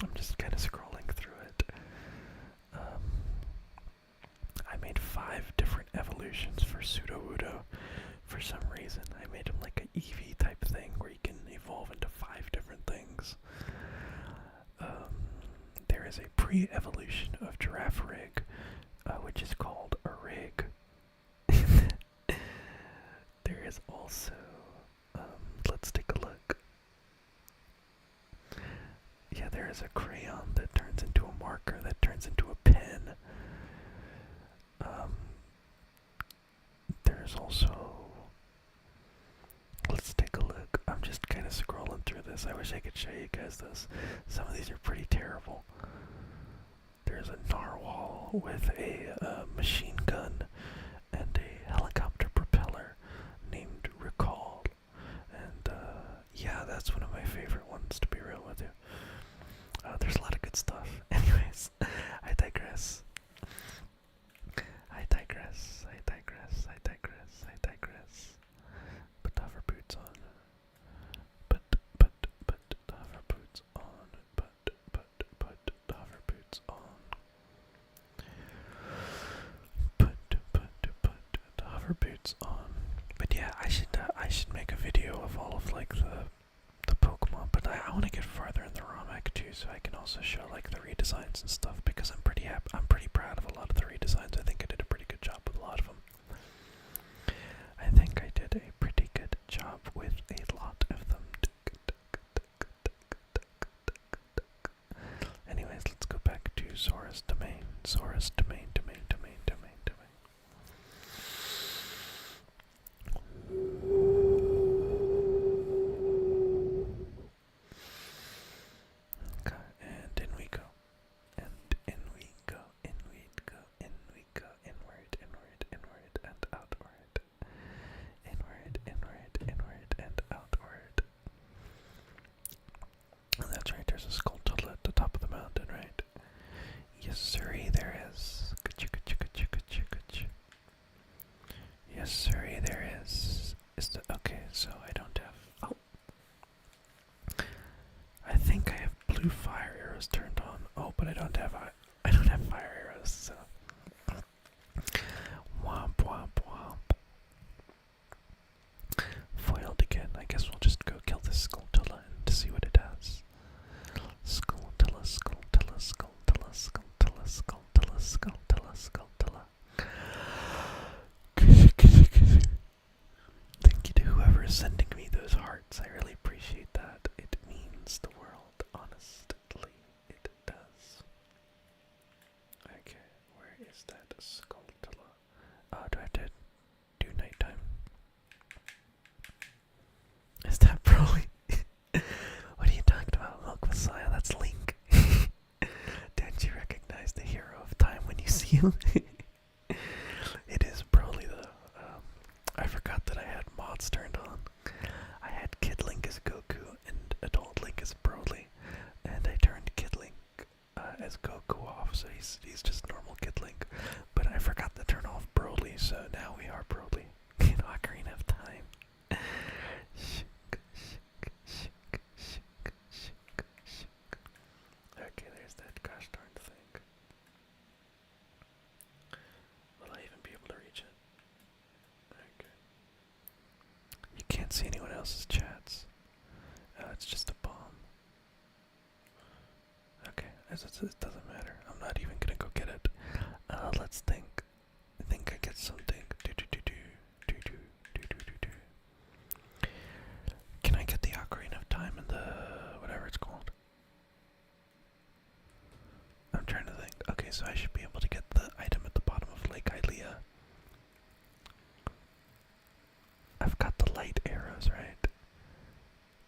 I'm just kind of scrolling through it. I made 5 different evolutions for Sudowoodo for some reason. I made him like an Eevee type thing where he can evolve into 5 different things. There is a pre-evolution of Girafarig, which is called a rig. There is also, let's take a look. Yeah, there is a crayon that turns into a marker, that turns into a pen. There's also, let's take a look. I'm just kind of scrolling through this. I wish I could show you guys this. Some of these are pretty terrible. There's a narwhal with a machine gun and a helicopter propeller named Recall. And yeah, that's one of my favorite ones, to be real with you. There's a lot of good stuff. Anyways, I digress. I digress. I digress. I digress. I digress. Put hover boots on. Put hover boots on. Put hover boots on. make a video of all of like the Pokemon, but I want to get farther in the ROM hack too, so I can also show like the redesigns and stuff, because I'm pretty happy. I'm pretty proud of a lot of the redesigns. I think I did a pretty good job with a lot of them. I think I did a pretty good job with a lot of them. Anyways, let's go back to Zora's Domain. Zora's Domain, domain, domain, domain, domain. Okay, and in we go. And in we go, in we go, in we go, inward, inward, inward, and outward. Inward, inward, inward, and outward. And that's right, there's a Skulltula at the top of the mountain, right? Yes, sirree, there is. Gotcha, gotcha, gotcha, gotcha, gotcha. Yes, sirree, there is. Is the okay? So I don't have. Oh, I think I have blue fire arrows turned on. Oh, but I don't have fire arrows. So womp womp womp. Foiled again. I guess we'll just go kill this Skulltula and see what it does. Skulltula, Skulltula, Skulltula, Skulltula, Skulltula, Skulltula, Skulltula. Thank you to whoever is sending me those hearts. I really appreciate that. It means the world, honestly. It does. Okay, where is that Skulltula? Do I have to do nighttime? Is that Broly? What are you talking about, Milk Messiah? That's Link. Don't you recognize the hero of time when you see him? It is Broly though. I forgot that I had mods turned on. I had Kid Link as Goku and Adult Link as Broly, and I turned Kid Link as Goku off, so he's just normal Kid Link. But I forgot to turn off Broly, so now we are Broly in Ocarina of Time. Okay, there's that gosh darn thing. Will I even be able to reach it? Okay. You can't see anyone else's chats. It's just a bomb. Okay, it doesn't matter. I'm not even gonna go get it. Let's think. I think I get something. Can I get the Ocarina of Time and the whatever it's called? I'm trying to think. Okay, so I should be able to get the item at the bottom of Lake Hylia. I've got the light arrows, right?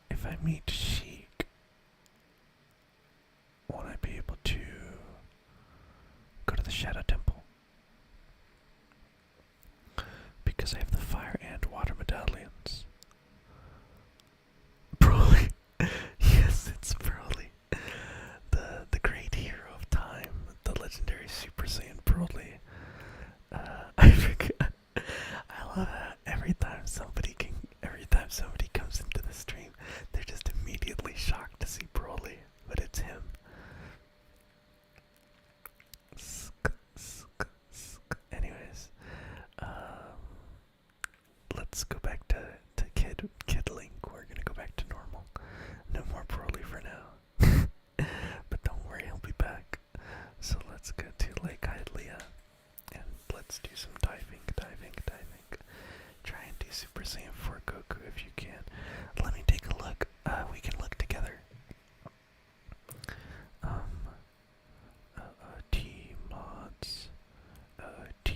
If I meet Sheik, won't I be able to go to the Shadow Temple? Because I have the fire and water medallions. Broly. Yes, it's Broly. The great hero of time, the legendary Super Saiyan Broly. I forgot. I love that every time somebody comes into the stream, they're just immediately shocked to see Broly, but it's him. Anyways, let's go back to Kid Link. We're gonna go back to normal. No more Broly for now. But don't worry, he'll be back. So let's go to Lake Hylia and let's do some diving. Try and do Super Saiyan 4 Goku if you can. Let me take a look. We can look together. OOT mods. OOT.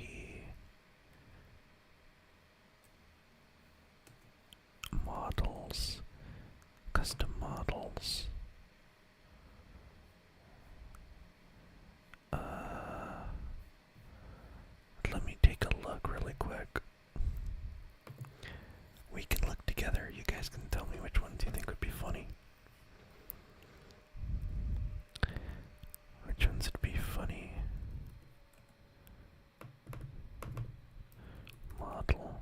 Models. Custom models. Let me take a look really quick. We can look together. You guys can tell me which ones you think would be funny. Which ones would be funny? Model.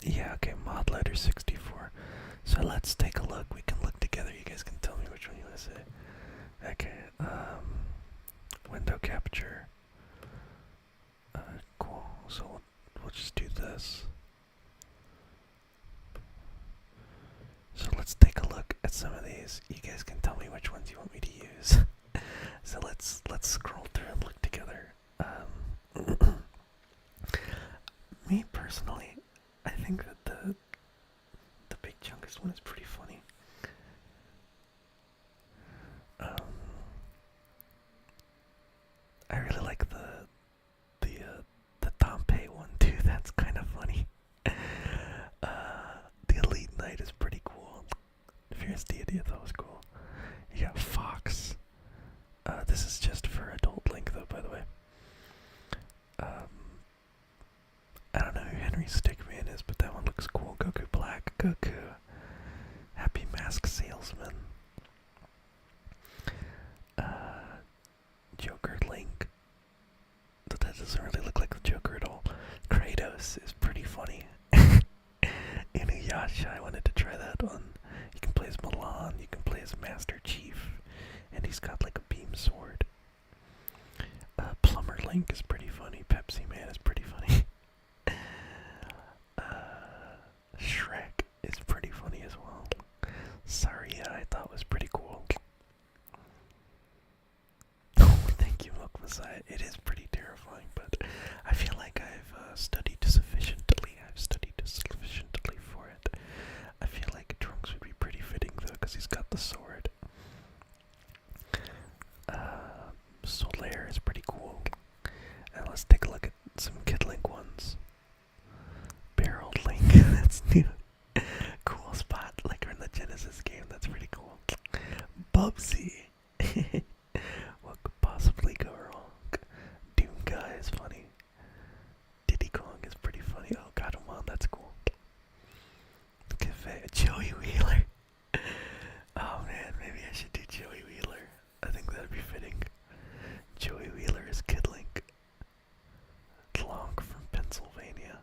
Yeah, okay, mod letter 64. So let's take a look. We can look together. You guys can tell me which which one you want to say? Okay, window capture. Cool. So we'll just do this. So let's take a look at some of these. You guys can tell me which ones you want me to use. So let's scroll through and look together. Me personally, I think that the big chunkiest one is pretty funny. I really like the Tompe one too. That's kind of funny. The Elite Knight is pretty cool. Fierce Deity, I thought was cool. You got Fox. This is just for adult Link though, by the way. I don't know who Henry Stickman is, but that one looks cool. Goku Black, Goku. Happy Mask Salesman. Joker Link. But that doesn't really look like the Joker at all. Kratos is pretty funny. Inuyasha, I wanted to try that one. You can play as Milan, you can play as Master Chief, and he's got like a beam sword. Plumber Link is pretty funny. Pepsi Man is pretty funny. Shrek is pretty funny as well. Saria I thought was pretty cool. Oh, thank you, Milk Messiah. It is pretty terrifying, but I feel like I've studied sufficiently. I've studied sufficiently for it. I feel like Trunks would be pretty fitting though, because he's got the sword. Solaire is pretty cool. And let's take a look at some Kid Link ones. Barrel Link, that's new. Cool spot, like we're in the Genesis game, that's pretty cool. Bubsy. What could possibly go wrong? Doom Guy is funny. Diddy Kong is pretty funny. Oh, got him on, that's cool. Cafe, Joey Wheeler. Oh man, maybe I should do Joey Wheeler. I think that'd be fitting. Joey Wheeler is Kid Link. Long from Pennsylvania.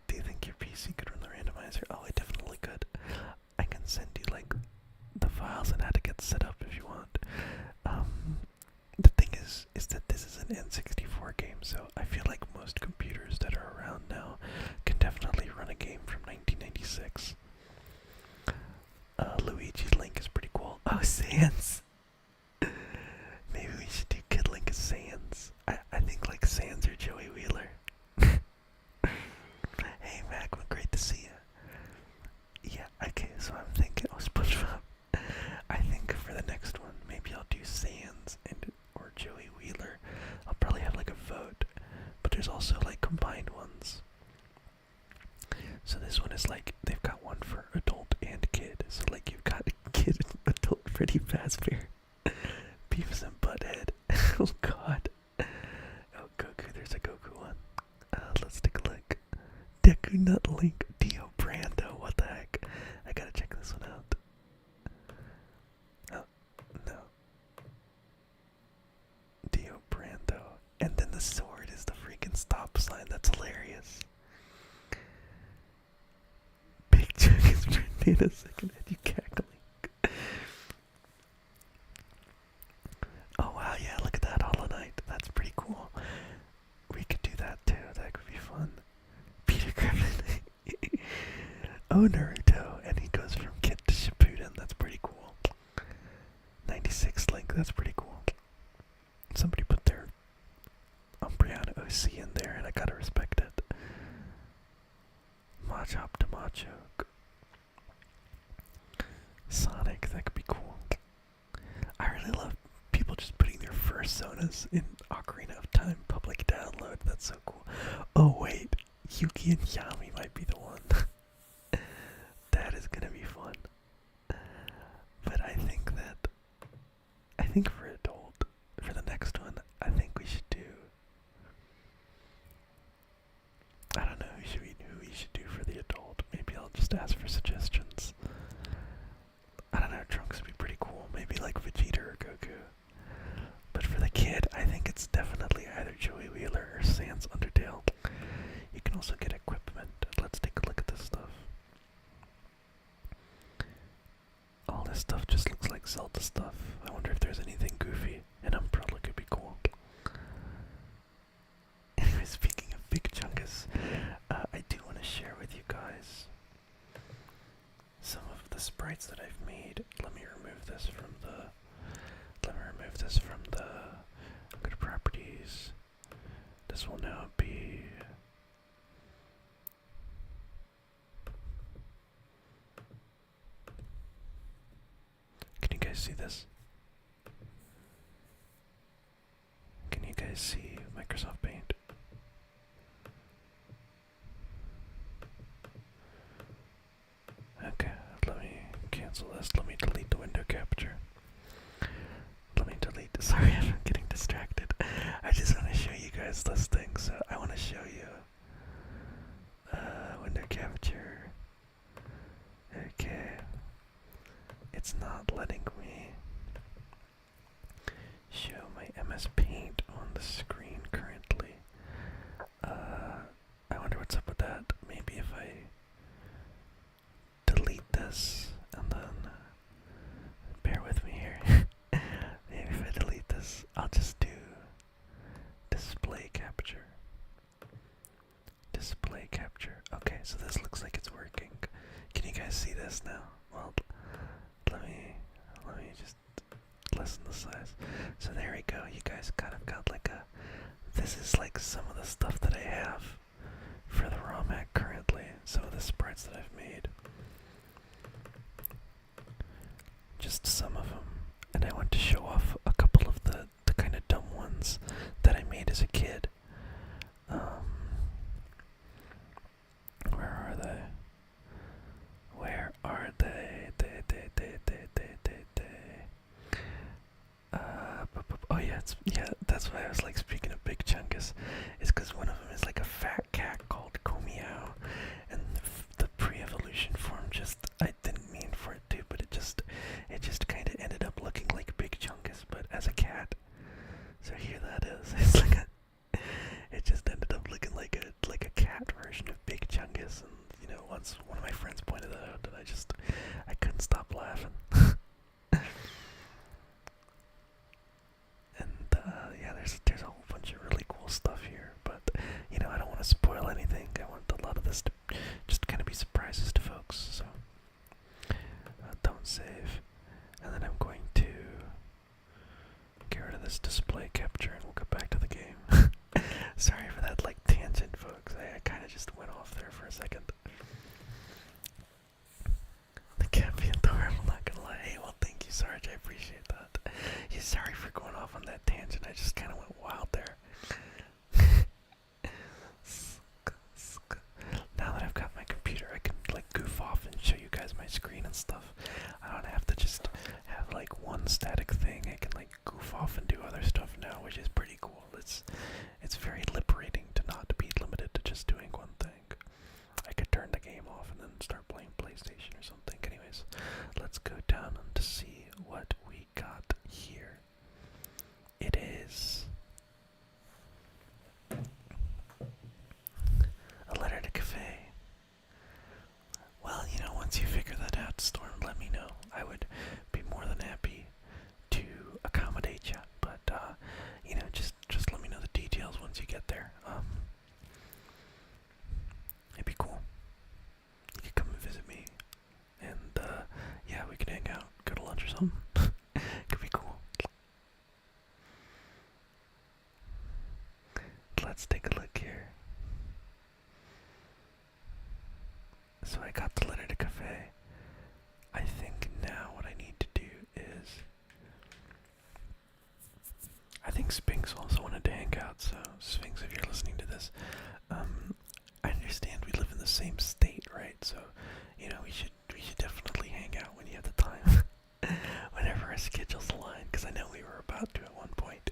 Do you think your PC could run the randomizer? Oh, I definitely could. I can send you like the files and how to get set up if you want. The thing is that this is an N64 game, so I feel like most computers that are around now can definitely run a game from 1996. Luigi Link is pretty cool. Oh, Sans! Maybe we should do Kid Link as Sans. I think like Sans or Joey Wheeler. Hey Mac, great to see you. Yeah, okay, so I'm thinking, oh, SpongeBob. I think for the next one, maybe I'll do Sans or Joey Wheeler. I'll probably have like a vote, but there's also like combined ones. So this one is like, they've got one for adult and kid. So like you've got kid and adult Freddy Fazbear. Beavis and Butthead. Oh god. Oh, Goku, there's a Goku one. Let's take a look. Deku Nut Link. Dio Brando, what the heck? I gotta check this one out. Oh, no. Dio Brando. And then the sword is the freaking stop sign. That's hilarious. Big Chuck is in a second head, you cackling. Oh wow, yeah, look at that Hollow Knight. That's pretty cool. We could do that too. That could be fun. Peter Griffin. Oh, Naruto. And he goes from Kid to Shippuden. That's pretty cool. 96 Link. That's pretty cool. Somebody put their Umbreon OC in there, and I gotta respect it. Machop to Machoke. Sonic. That could be cool. I really love people just putting their personas in Ocarina of Time public download. That's so cool. Oh wait, Yuki and Yami might be the one. That is gonna be fun. But I think for adult, for the next one, I think we should do, I don't know who we should do for the adult. Maybe I'll just ask for suggestions. I don't know, Trunks would be pretty cool. Maybe like Vegeta or Goku. But for the kid, I think it's definitely either Joey Wheeler or Sans Undertale. You can also get equipment. Let's take a look at this stuff. this stuff just looks like Zelda stuff. I wonder if there's anything goofy. An umbrella could be cool. Anyway, speaking of big chungus, I do want to share with you guys some of the sprites that I've made. Let me remove this from the. Go to properties. This will now be. Can you guys see this? Can you guys see Microsoft Paint? Okay, let me cancel this. Let me delete the window capture. Let me delete this. Sorry, I'm getting distracted. I just want to show you guys this thing. So I want to show you window capture. Okay. It's not letting me show my MS Paint on the screen currently. I wonder what's up with that. Maybe if I delete this and then bear with me here. Maybe if I delete this, I'll just do display capture. Display capture. Okay, so this looks like it's working. Can you guys see this now? Well, let me just lessen the size. So there we go. You guys kind of got like a. This is like some of the stuff that I have for the ROM hack currently. Some of the sprites that I've made. Just some of them. And I want to show off a couple of the kind of dumb ones that I made as a kid. Where are they? Where are they? Oh yeah, that's why I was like speaking of big chungus, is because one of them is like a fat cat called Komiao, and the pre-evolution form I didn't mean for it to, but it just kind of ended up looking like big chungus, but as a cat. So here that is. It's like it just ended up looking like a cat version of big chungus, and you know, once one of my friends pointed that out, and I couldn't stop laughing. Yeah, there's a whole bunch of really cool stuff here, but you know, I don't want to spoil anything. I want a lot of this to just kind of be surprises to folks. So don't save, and then I'm going to get rid of this display capture, and we'll get back to the game. Sorry for that like tangent, folks. I kind of just went off there for a second. The cat being adorable, not gonna lie. Hey, well, thank you, Sarge. I appreciate that. Yeah, sorry for going off on that tangent. I just kind of went wild there. Now that I've got my computer, I can like goof off and show you guys my screen and stuff. I don't have to just have like one static thing. I can like goof off and do other stuff now, which is pretty cool. It's very liberating to not be limited to just doing one thing. I could turn the game off and then start playing PlayStation or something. Anyways, let's go down and to see what we got here. It is a letter to cafe. Well, you know, once you figure that out, Storm, let me know. I would be more than happy to accommodate you. But, you know, just let me know the details once you get there. It'd be cool. You could come and visit me. And, yeah, we could hang out, go to lunch or something. Could be cool. Let's take a look here. So I got the letter to cafe. I think now what I need to do is, I think Sphinx also wanted to hang out, so Sphinx, if you're listening to this, I understand we live in the same state, right? So, you know, we should definitely hang out when you have the time. Whenever our schedules align, because I know we were about to at one point.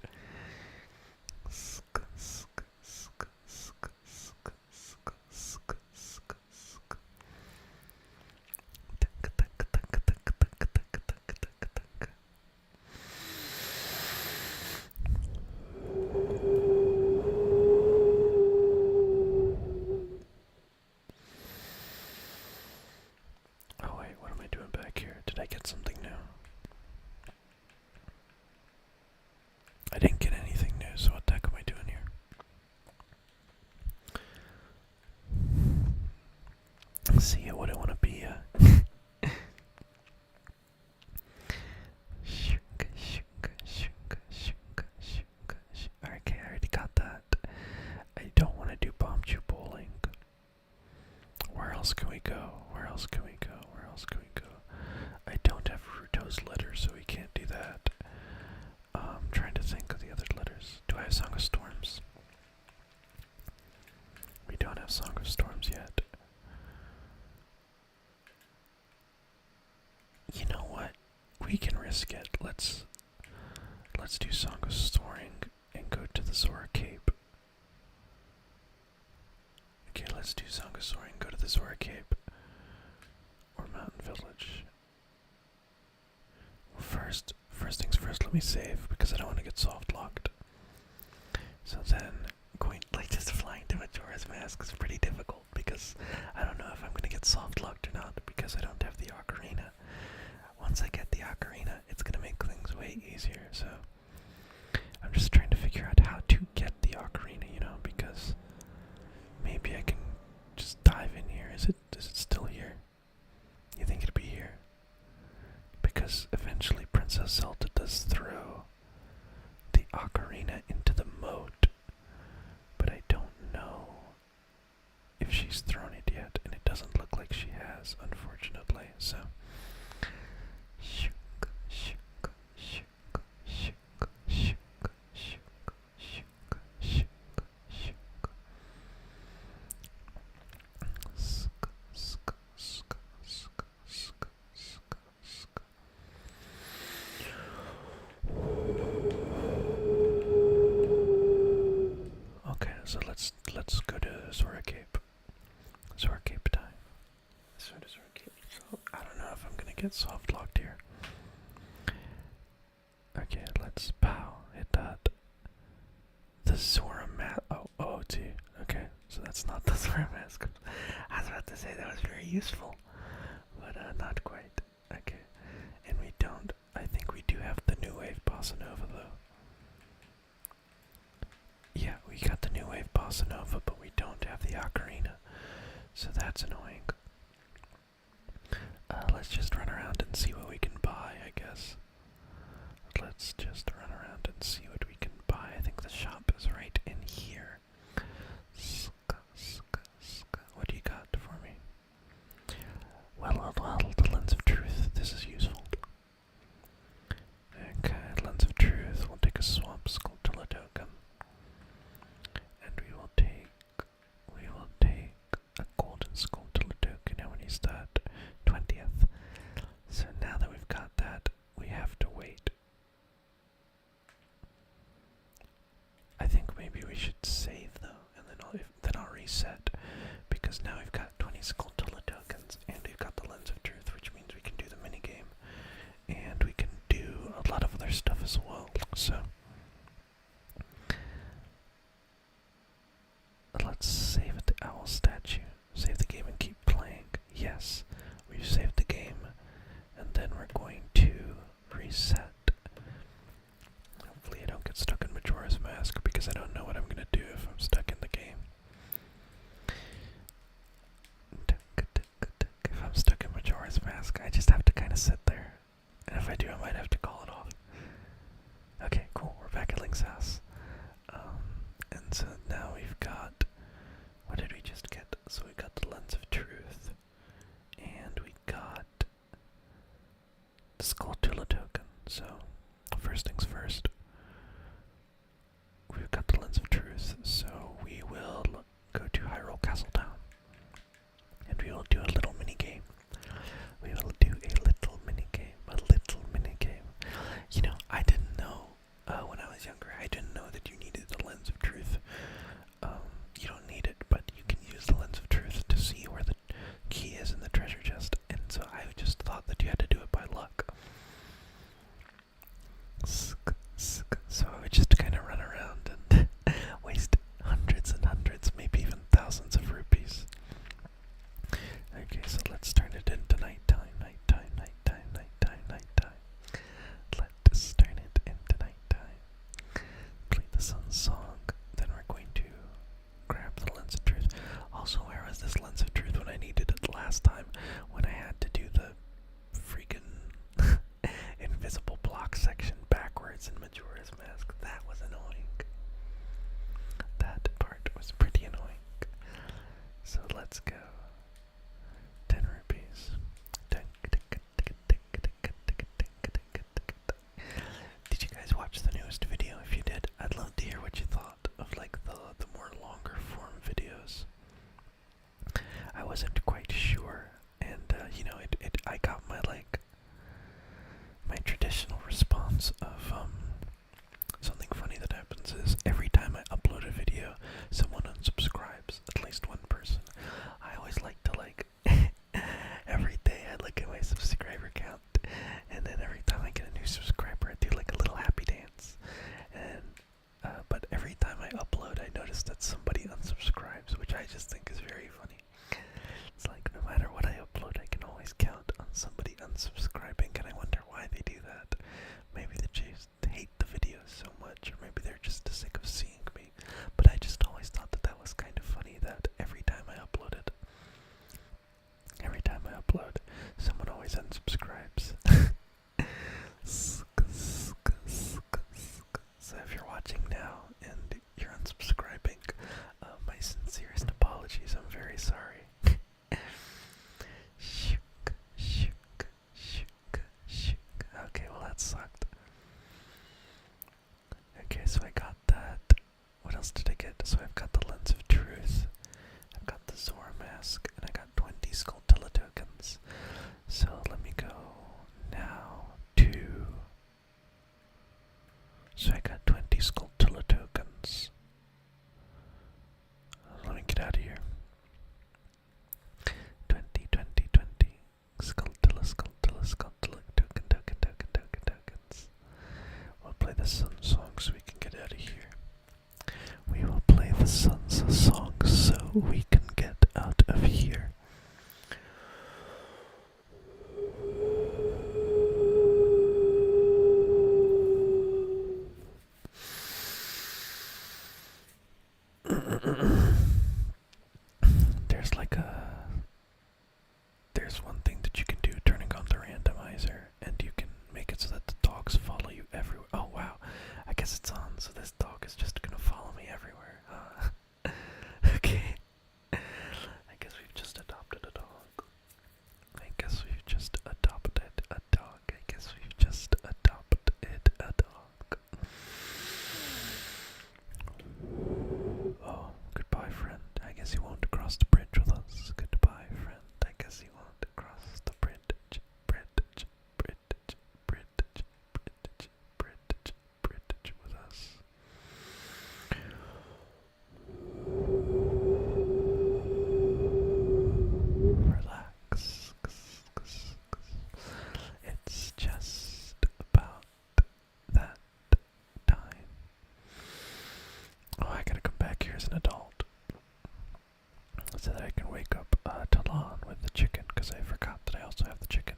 Oh wait, what am I doing back here? Did I get something new? See, I wouldn't want to be a. Okay, I already got that. I don't want to do bomb chew bowling. Where else can we go? Where else can we go? Where else can we go? I don't have Ruto's letters, so we can't do that. I'm trying to think of the other letters. Do I have Song of Storms? We don't have Song of Storms yet. You know what? We can risk it. Let's do Song of Soaring and go to the Zora Cape. Okay, let's do Song of Soaring, go to the Zora Cape. Or Mountain Village. Well, first things first, let me save because I don't want to get soft locked. So then going like just flying to Majora's Mask is pretty difficult because I don't know if I'm gonna get soft locked or not because I don't have the ocarina. Once I get the ocarina, it's gonna make things way easier, so I'm just trying to figure out how to get the ocarina, you know, because maybe I can just dive in here. Is it still here? You think it'd be here? Because eventually Princess Zelda does throw the ocarina into the moat, but I don't know if she's thrown it yet, and it doesn't look like she has, unfortunately, so okay, so let's go to Zora Cape. Zora Cape time. Zora Cape. So I don't know if I'm gonna get soft locked here. Okay, let's hit that. The Zora mask. Oh, gee. Okay, so that's not the Zora mask. I was about to say that was very useful, but not quite. Okay, and we don't. I think we do have the New Wave Bossa Nova though. Yeah, we got the New Wave Bossa Nova, but we don't have the ocarina, so that's annoying. Let's just run around and see what we can buy, I guess. Let's just run around and see what we can buy. I think the shop is right in here. What do you got for me? Well, the Lens of Truth. This is useful. Okay, Lens of Truth. We'll take a Swamp Skulltula token. And we will take a Golden Skulltula token. How many is that? 20th. So now that we've got that, we have to wait. I think maybe we should save though, and then I'll reset, because now we've got 20 Skulltula tokens, and we've got the Lens of Truth, which means we can do the minigame, and we can do a lot of other stuff as well. So let's save the owl statue. Save the game and keep playing. Yes, we've saved the game, and then we're going to reset. Hopefully I don't get stuck in Majora's Mask, because I don't know what I'm going to do if I'm stuck in the game. If I'm stuck in Majora's Mask, I just have to kind of sit there. And if I do, I might have to call it off. Okay, cool. We're back at Link's house. And so now we've got... What did we just get? So we got the Lens of Truth. And we got the Skulltula token. So, first things first. We've got the Lens of Truth, so we will go to Hyrule Castle Town. And we will do a little mini game. We will do a little mini game. You know, I didn't know, when I was younger, I didn't know I got my my traditional response of something funny that happens is every time I upload a video, someone unsubscribes, at least one person. I always like to every day I look at my subscriber count, and then every time I get a new subscriber, I do like a little happy dance. And but every time I upload, I notice that somebody unsubscribes, which I just think is very funny. It's like no matter what I upload, I can always count on somebody unsubscribing, and I wonder why they do that. Maybe they just hate the videos so much, or maybe they're just sick of seeing me. But I just always thought that that was kind of funny that every time I uploaded, someone always unsubscribes. So if you're watching now and you're unsubscribing, my sincerest apologies. I'm very sorry. Okay, well that sucked. Okay, so I got that. What else did I get? So I've got the Lens of Truth, I've got the Zora mask, and I got 20 Skulltula tokens. So let me go now to... So I got 20 Skulltula tokens. Let me get out of here. 20. Skulltula, tokens. We'll play the sun song so we can get out of here. We will play the sun's song so we can get out of here. There's one thing that you can do, turning on the randomizer, and you can make it so that the dogs follow you everywhere. Oh wow, I guess it's on, so this dog is just gonna follow me everywhere. Okay. I guess we've just adopted a dog. I guess we've just adopted a dog. Oh, goodbye, friend. I guess you won't cross the bridge with us. Goodbye, friend. I guess you won't cross the bridge with us. Relax. It's just about that time. Oh, I gotta come back here as an adult so that I can wake up Talon with the chicken, because I forgot that I also have the chicken.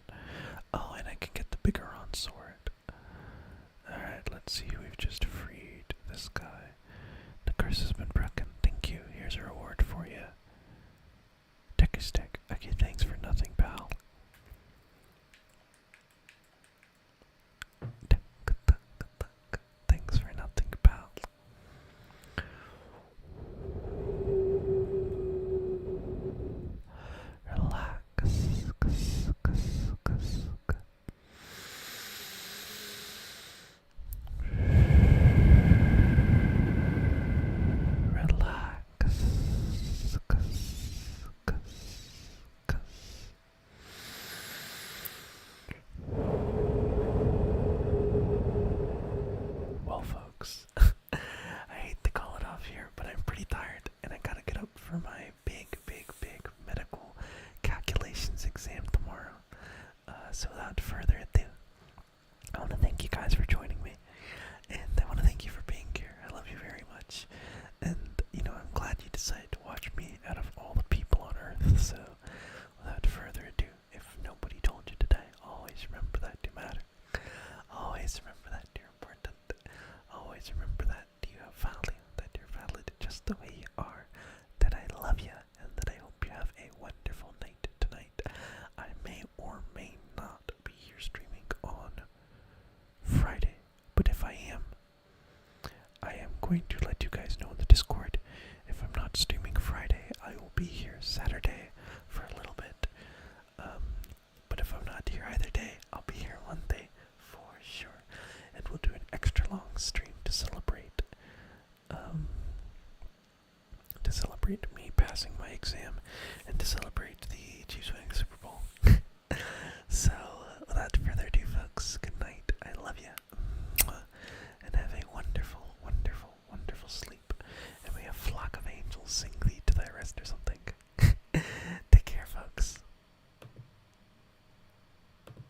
Oh, and I can get the Bigaron sword. Alright, let's see who we've just freed. This guy. The curse has been broken. Thank you. Here's a reward for you. Take a stick. Okay, thanks for nothing, pal. Thanks for nothing, pal. Relax. Well, folks, I hate to call it off here, but I'm pretty tired, and I gotta get up for my big medical calculations exam tomorrow. So without further ado, I want to thank you guys for joining me, and I want to thank you for being here. I love you very much, and I'm glad you decided to watch me out of all the people on Earth. So without further ado, if nobody told you today, always remember that you matter. Always remember that you're important. Always remember that you have value, that you're valid just the way you are, that I love you, and that I hope you have a wonderful night tonight. I may or may not be here streaming on Friday, but if I am going to let you guys know in the Discord. If I'm not streaming Friday, I will be here Saturday for a little bit. But if I'm not here either day, I'll be here one day for sure. And we'll do an extra long stream to celebrate me passing my exam, and to celebrate